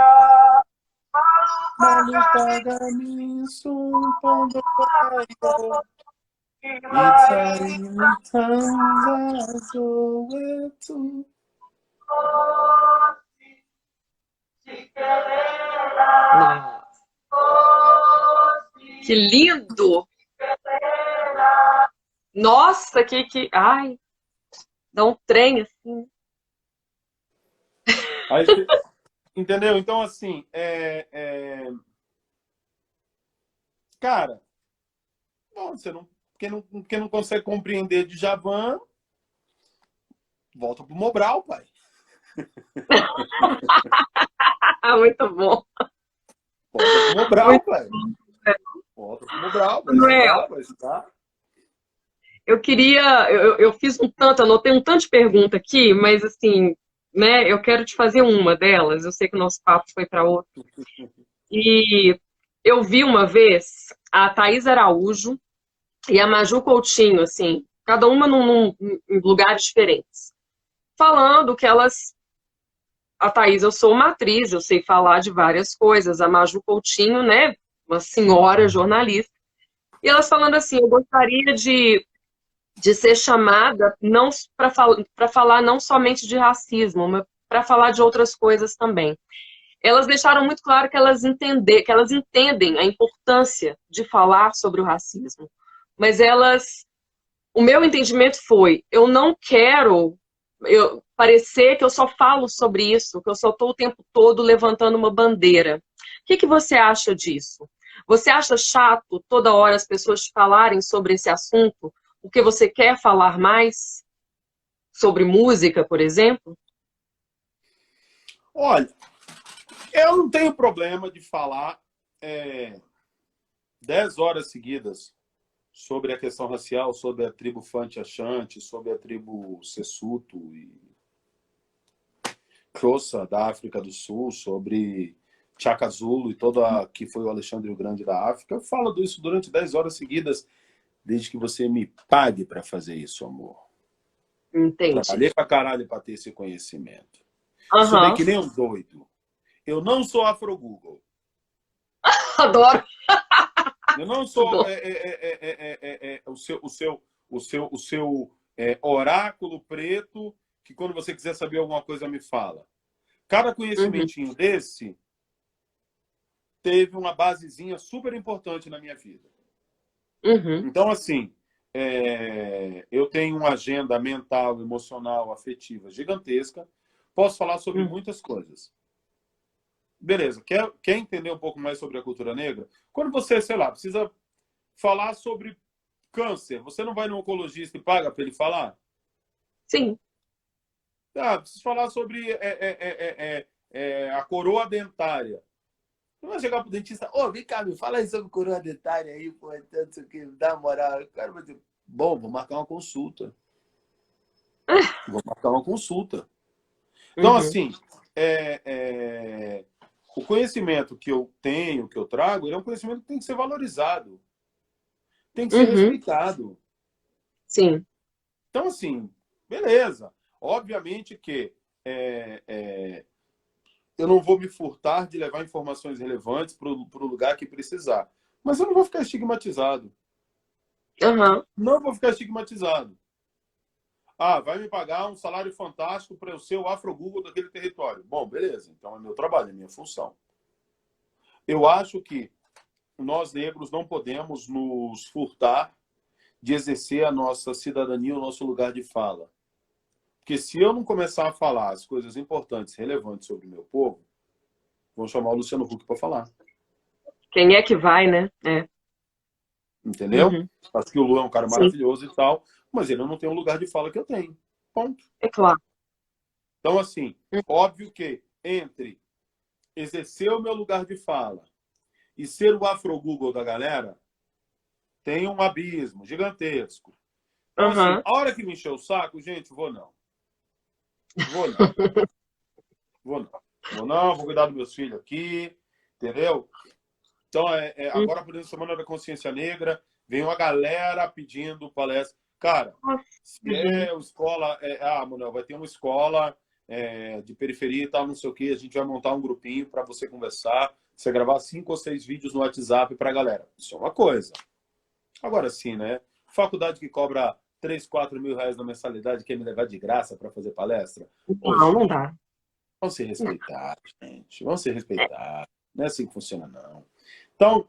[SPEAKER 3] Que lindo! Nossa, ai, dá um trem assim.
[SPEAKER 2] Aí, entendeu? Então, assim, cara, bom, quem não consegue compreender Djavan, volta pro Mobral, pai.
[SPEAKER 3] Muito bom.
[SPEAKER 2] Volta pro Mobral, pai. Volta pro Mobral, vai estudar.
[SPEAKER 3] Eu queria, eu fiz anotei um tanto de pergunta aqui, mas assim, né, eu quero te fazer uma delas. Eu sei que o nosso papo foi para outro. E eu vi uma vez a Thaís Araújo e a Maju Coutinho, assim, cada uma em lugares diferentes, falando que elas... A Thaís, eu sou uma atriz, eu sei falar de várias coisas. A Maju Coutinho, né, uma senhora jornalista. E elas falando assim, eu gostaria de ser chamada não para falar não somente de racismo, para falar de outras coisas também. Elas deixaram muito claro que elas entendem a importância de falar sobre o racismo. Mas o meu entendimento foi, eu não quero parecer que eu só falo sobre isso, que eu só estou o tempo todo levantando uma bandeira. O que você acha disso? Você acha chato toda hora as pessoas falarem sobre esse assunto porque você quer falar mais sobre música, por exemplo?
[SPEAKER 2] Olha, eu não tenho problema de falar 10 horas seguidas sobre a questão racial, sobre a tribo Fanti Achante, sobre a tribo Sessuto e Xhosa da África do Sul, sobre Chaka Zulu e toda que foi o Alexandre o Grande da África. Eu falo disso durante 10 horas seguidas, desde que você me pague para fazer isso, amor.
[SPEAKER 3] Entendi.
[SPEAKER 2] Trabalhei pra caralho para ter esse conhecimento.
[SPEAKER 3] Uhum.
[SPEAKER 2] Estudei que nem um doido. Eu não sou Afro-Google.
[SPEAKER 3] Adoro.
[SPEAKER 2] Eu não sou o seu oráculo preto que quando você quiser saber alguma coisa me fala. Cada conhecimentinho desse teve uma basezinha super importante na minha vida. Então, assim, eu tenho uma agenda mental, emocional, afetiva gigantesca. Posso falar sobre muitas coisas. Beleza, quer entender um pouco mais sobre a cultura negra? Quando você, sei lá, precisa falar sobre câncer, você não vai no oncologista e paga para ele falar?
[SPEAKER 3] Sim.
[SPEAKER 2] Preciso falar sobre a coroa dentária. Não vai chegar pro dentista, vem cá, me fala aí sobre coroa dentária aí, pô, tanto que dá uma moral. O cara vai dizer, bom, vou marcar uma consulta. Então, assim, o conhecimento que eu tenho, que eu trago, ele é um conhecimento que tem que ser valorizado. Tem que ser respeitado.
[SPEAKER 3] Sim.
[SPEAKER 2] Então, assim, beleza. Obviamente que eu não vou me furtar de levar informações relevantes para o lugar que precisar. Mas eu não vou ficar estigmatizado. Não vou ficar estigmatizado. Vai me pagar um salário fantástico para eu ser o Afro-Google daquele território. Bom, beleza. Então é meu trabalho, é minha função. Eu acho que nós negros não podemos nos furtar de exercer a nossa cidadania, o nosso lugar de fala. Porque se eu não começar a falar as coisas importantes, relevantes sobre o meu povo, vão chamar o Luciano Huck para falar.
[SPEAKER 3] Quem é que vai, né?
[SPEAKER 2] Entendeu? Acho que o Lu é um cara maravilhoso e tal, mas ele não tem um lugar de fala que eu tenho. Ponto.
[SPEAKER 3] É claro.
[SPEAKER 2] Então, assim, óbvio que entre exercer o meu lugar de fala e ser o Afro-Google da galera, tem um abismo gigantesco. Então, assim, a hora que me encher o saco, gente, vou não. Vou cuidar dos meus filhos aqui, entendeu? Então, agora, por exemplo, Semana da Consciência Negra, vem uma galera pedindo palestra. Cara, se é escola... Manuel, vai ter uma escola de periferia e tal, não sei o quê, a gente vai montar um grupinho para você conversar, você gravar 5 ou 6 vídeos no WhatsApp para a galera. Isso é uma coisa. Agora sim, né? Faculdade que cobra 3, 4 mil reais na mensalidade quer me levar de graça para fazer palestra?
[SPEAKER 3] Não dá.
[SPEAKER 2] Vamos se respeitar, gente. Vamos se respeitar. Não é assim que funciona, não. Então,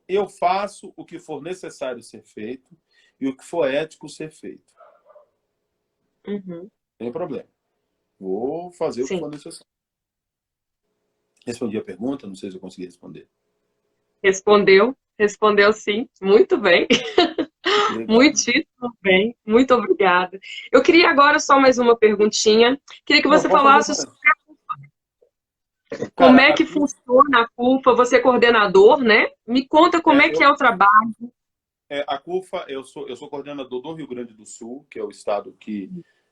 [SPEAKER 2] eu faço o que for necessário ser feito e o que for ético ser feito. Não tem problema. Vou fazer o que for necessário. Respondi a pergunta? Não sei se eu consegui responder.
[SPEAKER 3] Respondeu sim. Muito bem. Obrigado. Muitíssimo bem. Muito obrigada. Eu queria agora só mais uma perguntinha. Queria que você falasse sobre a CUFA. Como é que funciona a CUFA? Você é coordenador, né? Me conta como é que é o trabalho.
[SPEAKER 2] A CUFA, eu sou coordenador do Rio Grande do Sul, que é o estado que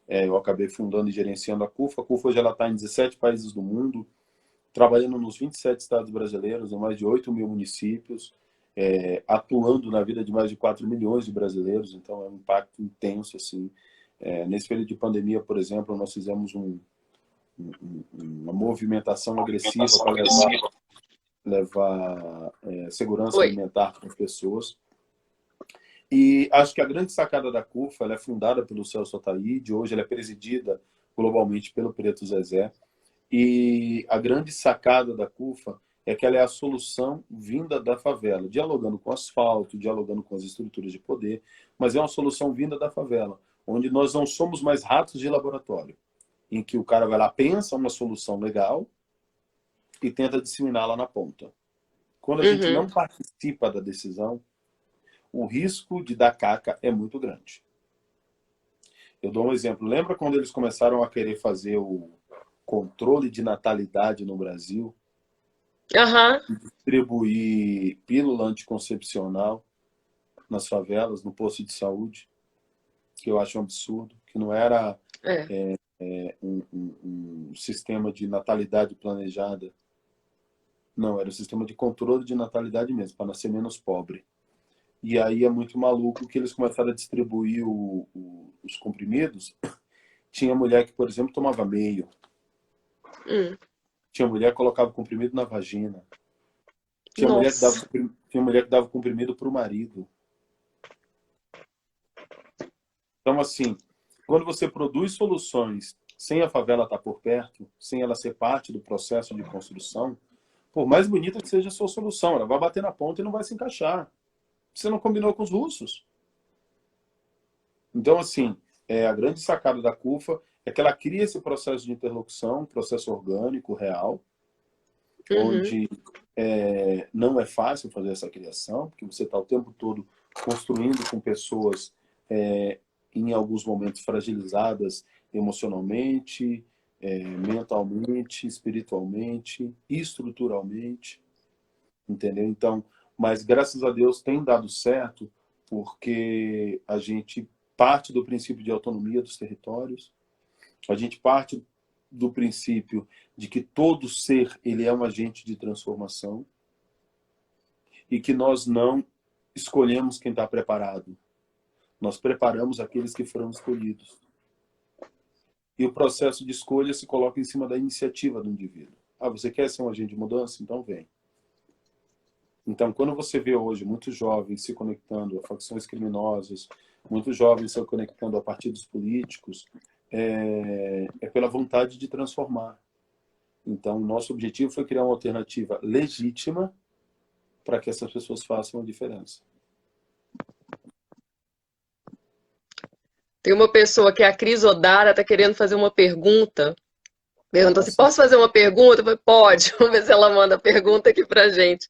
[SPEAKER 2] eu acabei fundando e gerenciando a CUFA. A CUFA hoje está em 17 países do mundo, trabalhando nos 27 estados brasileiros, em mais de 8 mil municípios, atuando na vida de mais de 4 milhões de brasileiros, então é um impacto intenso. Assim. Nesse período de pandemia, por exemplo, nós fizemos uma movimentação agressiva para levar segurança alimentar para as pessoas. E acho que a grande sacada da CUFA, ela é fundada pelo Celso Ataíde, hoje ela é presidida globalmente pelo Preto Zezé. E a grande sacada da CUFA é que ela é a solução vinda da favela, dialogando com o asfalto, dialogando com as estruturas de poder, mas é uma solução vinda da favela, onde nós não somos mais ratos de laboratório, em que o cara vai lá, pensa uma solução legal e tenta disseminá-la na ponta. Quando a gente não participa da decisão, o risco de dar caca é muito grande. Eu dou um exemplo. Lembra quando eles começaram a querer fazer o controle de natalidade no Brasil? Distribuir pílula anticoncepcional nas favelas, no posto de saúde, que eu acho um absurdo, que não era um sistema de natalidade planejada. Não, era um sistema de controle de natalidade mesmo, para nascer menos pobre. E aí é muito maluco que eles começaram a distribuir os comprimidos. Tinha mulher que, por exemplo, tomava meio. Tinha mulher que colocava comprimido na vagina. Tinha mulher que dava comprimido para o marido. Então, assim, quando você produz soluções sem a favela estar por perto, sem ela ser parte do processo de construção, por mais bonita que seja a sua solução, ela vai bater na ponta e não vai se encaixar. Você não combinou com os russos. Então, assim, a grande sacada da CUFA é que ela cria esse processo de interlocução, um processo orgânico, real, onde não é fácil fazer essa criação, porque você está o tempo todo construindo com pessoas em alguns momentos fragilizadas emocionalmente, mentalmente, espiritualmente, estruturalmente, entendeu? Então, mas graças a Deus tem dado certo, porque a gente parte do princípio de autonomia dos territórios, a gente parte do princípio de que todo ser ele é um agente de transformação e que nós não escolhemos quem está preparado. Nós preparamos aqueles que foram escolhidos. E o processo de escolha se coloca em cima da iniciativa do indivíduo. Ah, você quer ser um agente de mudança? Então vem. Então, quando você vê hoje muitos jovens se conectando a facções criminosas, muitos jovens se conectando a partidos políticos, é pela vontade de transformar. Então, nosso objetivo foi criar uma alternativa legítima para que essas pessoas façam a diferença.
[SPEAKER 3] Tem uma pessoa que é a Cris Odara, está querendo fazer uma pergunta. Perguntou se posso fazer uma pergunta? Eu falei, pode. Vamos ver se ela manda a pergunta aqui pra gente.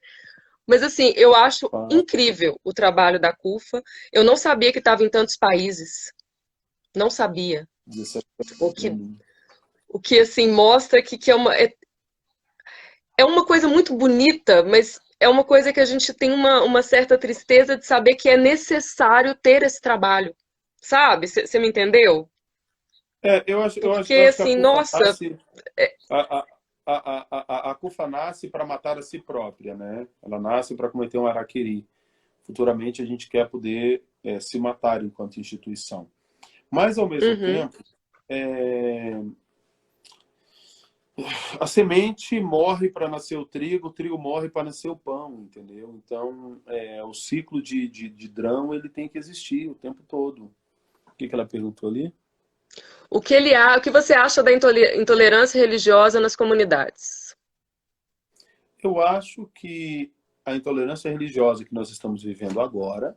[SPEAKER 3] Mas assim, eu acho incrível o trabalho da CUFA. Eu não sabia que estava em tantos países. Não sabia. O que assim mostra que é uma coisa muito bonita, mas é uma coisa que a gente tem uma certa tristeza de saber que é necessário ter esse trabalho. Sabe? Você me entendeu?
[SPEAKER 2] Eu acho
[SPEAKER 3] Porque,
[SPEAKER 2] que
[SPEAKER 3] assim, nossa...
[SPEAKER 2] A CUFA nasce para matar a si própria, né? Ela nasce para cometer um harakiri. Futuramente a gente quer poder se matar enquanto instituição. Mas, ao mesmo tempo, a semente morre para nascer o trigo morre para nascer o pão, entendeu? Então, o ciclo de drão ele tem que existir o tempo todo. O que ela perguntou ali?
[SPEAKER 3] O que você acha da intolerância religiosa nas comunidades?
[SPEAKER 2] Eu acho que a intolerância religiosa que nós estamos vivendo agora,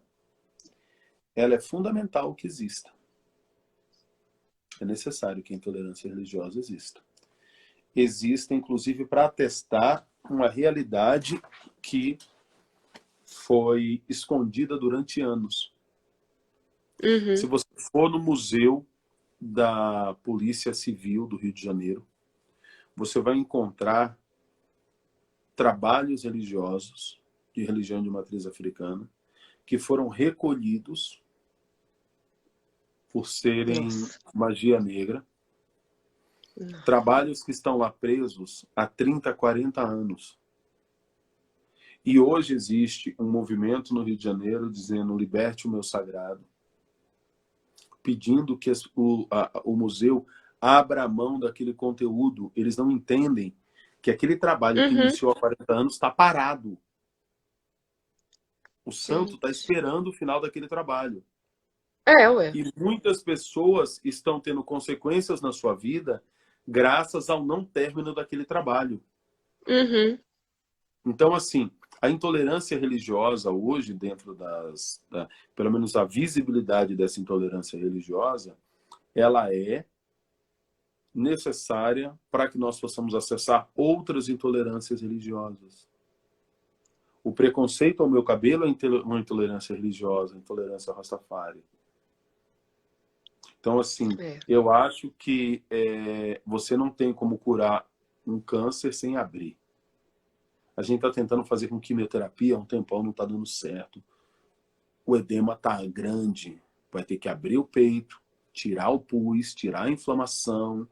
[SPEAKER 2] ela é fundamental que exista. É necessário que a intolerância religiosa exista. Exista, inclusive, para atestar uma realidade que foi escondida durante anos. Se você for no Museu da Polícia Civil do Rio de Janeiro, você vai encontrar trabalhos religiosos de religião de matriz africana que foram recolhidos por serem magia negra. Trabalhos que estão lá presos há 30, 40 anos. E hoje existe um movimento no Rio de Janeiro dizendo liberte o meu sagrado, pedindo que o museu abra a mão daquele conteúdo. Eles não entendem que aquele trabalho que iniciou há 40 anos está parado. O santo está esperando o final daquele trabalho.
[SPEAKER 3] É, ué.
[SPEAKER 2] E muitas pessoas estão tendo consequências na sua vida graças ao não término daquele trabalho.
[SPEAKER 3] Uhum.
[SPEAKER 2] Então, assim, a intolerância religiosa hoje, pelo menos a visibilidade dessa intolerância religiosa, ela é necessária para que nós possamos acessar outras intolerâncias religiosas. O preconceito ao meu cabelo é uma intolerância religiosa, intolerância Rastafari. Então, assim, eu acho que você não tem como curar um câncer sem abrir. A gente está tentando fazer com quimioterapia há um tempão, não está dando certo. O edema está grande, vai ter que abrir o peito, tirar o pus, tirar a inflamação.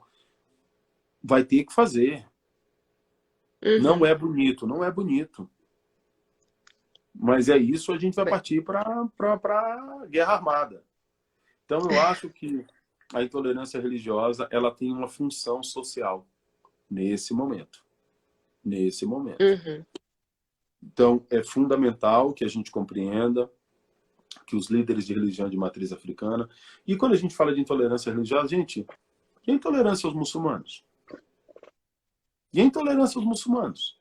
[SPEAKER 2] Vai ter que fazer.
[SPEAKER 3] Uhum.
[SPEAKER 2] Não é bonito, não é bonito. Mas é isso, a gente vai partir para a guerra armada. Então, eu acho que a intolerância religiosa ela tem uma função social nesse momento. Nesse momento.
[SPEAKER 3] Uhum.
[SPEAKER 2] Então, é fundamental que a gente compreenda que os líderes de religião de matriz africana... E quando a gente fala de intolerância religiosa, gente, que intolerância aos muçulmanos? E a intolerância aos muçulmanos?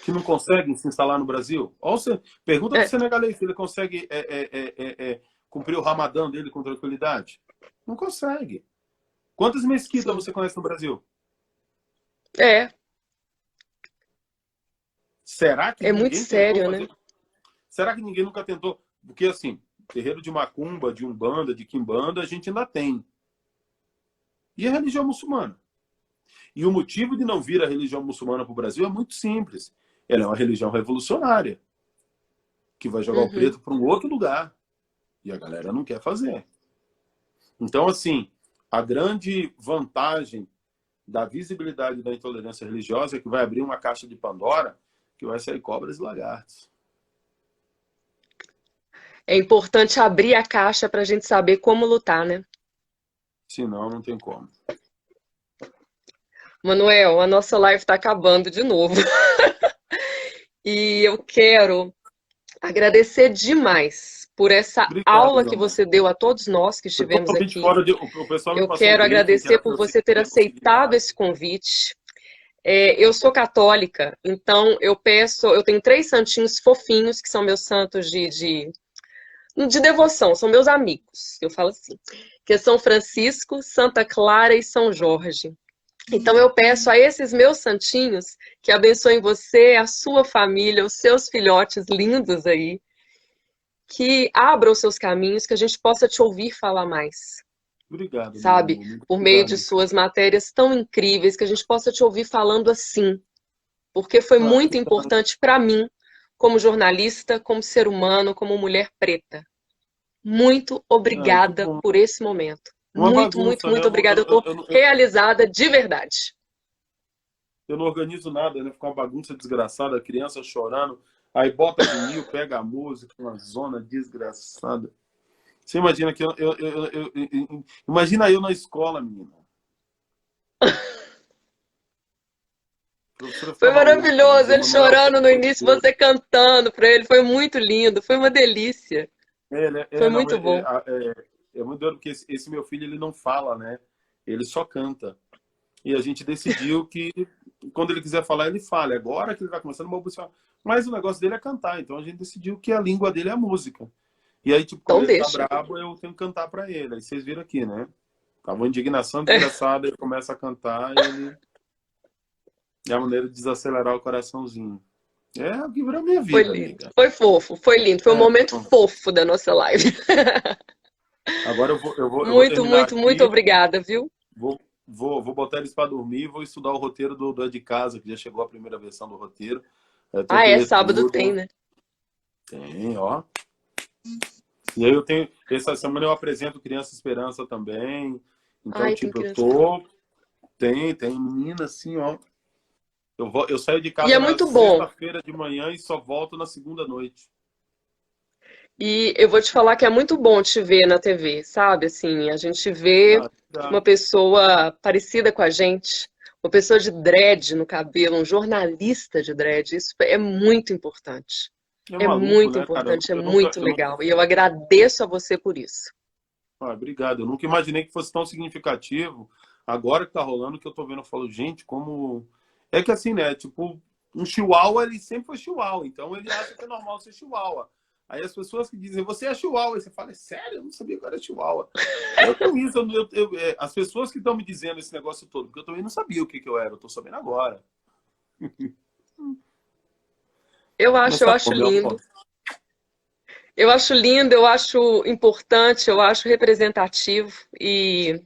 [SPEAKER 2] Que não conseguem se instalar no Brasil? Pergunta para o senegalês se ele consegue cumprir o ramadã dele com tranquilidade. Não consegue. Quantas mesquitas você conhece no Brasil? Será que
[SPEAKER 3] muito sério, né?
[SPEAKER 2] Será que ninguém nunca tentou? Porque, assim, terreiro de macumba, de umbanda, de quimbanda, a gente ainda tem. E a religião muçulmana? E o motivo de não vir a religião muçulmana para o Brasil é muito simples. Ela é uma religião revolucionária, que vai jogar o preto para um outro lugar. E a galera não quer fazer. Então, assim, a grande vantagem da visibilidade da intolerância religiosa é que vai abrir uma caixa de Pandora que vai sair cobras e lagartos.
[SPEAKER 3] É importante abrir a caixa para a gente saber como lutar, né?
[SPEAKER 2] Senão, não tem como.
[SPEAKER 3] Manuel, a nossa live está acabando de novo. E eu quero agradecer demais por essa aula que você deu a todos nós que estivemos aqui. Eu quero agradecer por você ter aceitado esse convite. Eu sou católica, então eu tenho 3 santinhos fofinhos, que são meus santos de devoção, são meus amigos, eu falo assim, que é São Francisco, Santa Clara e São Jorge. Então eu peço a esses meus santinhos que abençoem você, a sua família, os seus filhotes lindos aí, que abram os seus caminhos, que a gente possa te ouvir falar mais.
[SPEAKER 2] Obrigado.
[SPEAKER 3] Sabe? Por meio de suas matérias tão incríveis, que a gente possa te ouvir falando assim. Porque foi muito importante para mim, como jornalista, como ser humano, como mulher preta. Muito obrigada por esse momento. Muito obrigada. Eu estou realizada de verdade.
[SPEAKER 2] Eu não organizo nada, né? Fica uma bagunça desgraçada, criança chorando, aí bota vinil, pega a música, uma zona desgraçada. Você imagina que imagina eu na escola, menina.
[SPEAKER 3] Foi maravilhoso, ele chorando no início, você cantando para ele, foi muito lindo, foi uma delícia. Foi muito bom.
[SPEAKER 2] É muito doido, porque esse meu filho, ele não fala, né? Ele só canta. E a gente decidiu que, quando ele quiser falar, ele fala. Agora que ele vai começando a balbuciar. Mas o negócio dele é cantar. Então a gente decidiu que a língua dele é a música. E aí, tipo, quando ele tá brabo, eu tenho que cantar pra ele. Aí vocês viram aqui, né? Tava uma indignação desgraçada, ele começa a cantar e ele... É a maneira de desacelerar o coraçãozinho. É o que virou minha vida,
[SPEAKER 3] foi lindo,
[SPEAKER 2] amiga.
[SPEAKER 3] Foi fofo, foi lindo. Foi um momento fofo da nossa live.
[SPEAKER 2] Agora eu vou
[SPEAKER 3] muito obrigada, viu?
[SPEAKER 2] Vou botar eles para dormir e vou estudar o roteiro do É de Casa, que já chegou a primeira versão do roteiro.
[SPEAKER 3] Sábado tem, né?
[SPEAKER 2] Tem, ó. E aí essa semana eu apresento Criança Esperança também. Então, tipo, eu tô... Tem menina assim, ó. Eu saio de casa na sexta-feira de manhã e só volto na segunda noite.
[SPEAKER 3] E eu vou te falar que é muito bom te ver na TV, sabe? Assim, a gente vê uma pessoa parecida com a gente, uma pessoa de dread no cabelo, um jornalista de dread. Isso é muito importante. É
[SPEAKER 2] maluco,
[SPEAKER 3] muito
[SPEAKER 2] né, cara?
[SPEAKER 3] importante, é
[SPEAKER 2] Eu nunca,
[SPEAKER 3] muito
[SPEAKER 2] eu nunca-
[SPEAKER 3] legal. E eu agradeço a você por isso.
[SPEAKER 2] Obrigado. Eu nunca imaginei que fosse tão significativo. Agora que tá rolando, que eu tô vendo, eu falo, gente, como. É que assim, né? Tipo, um chihuahua, ele sempre foi chihuahua. Então ele acha que é normal ser chihuahua. Aí as pessoas que dizem, você é chihuahua. Aí você fala, é sério? Eu não sabia que eu era chihuahua. É com isso, as pessoas que estão me dizendo esse negócio todo, porque eu também não sabia o que eu era. Eu tô sabendo agora. Mas
[SPEAKER 3] Eu
[SPEAKER 2] tá
[SPEAKER 3] acho
[SPEAKER 2] bom, meu
[SPEAKER 3] lindo.
[SPEAKER 2] amor.
[SPEAKER 3] Eu acho lindo, eu acho importante, eu acho representativo. E,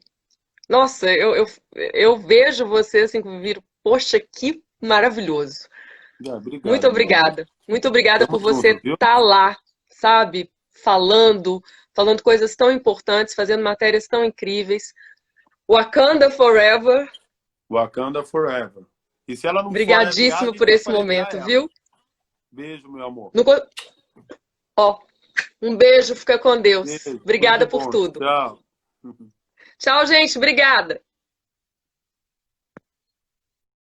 [SPEAKER 3] nossa, eu vejo você assim, viro, poxa, que maravilhoso. Muito
[SPEAKER 2] Obrigado, meu amor.
[SPEAKER 3] obrigada. Muito obrigada por
[SPEAKER 2] Tamo
[SPEAKER 3] você
[SPEAKER 2] junto, viu?
[SPEAKER 3] estar lá, sabe? Falando coisas tão importantes, fazendo matérias tão incríveis. Wakanda Forever.
[SPEAKER 2] Wakanda Forever. E se ela não for RA, a
[SPEAKER 3] Brigadíssimo
[SPEAKER 2] gente
[SPEAKER 3] por
[SPEAKER 2] vai
[SPEAKER 3] esse
[SPEAKER 2] parear
[SPEAKER 3] momento,
[SPEAKER 2] ela.
[SPEAKER 3] viu?
[SPEAKER 2] Beijo, meu amor.
[SPEAKER 3] Não co- Ó, um beijo, fica com Deus.
[SPEAKER 2] Beijo. Tudo de
[SPEAKER 3] Obrigada por
[SPEAKER 2] bom.
[SPEAKER 3] tudo.
[SPEAKER 2] Tchau.
[SPEAKER 3] Tchau, gente. Obrigada.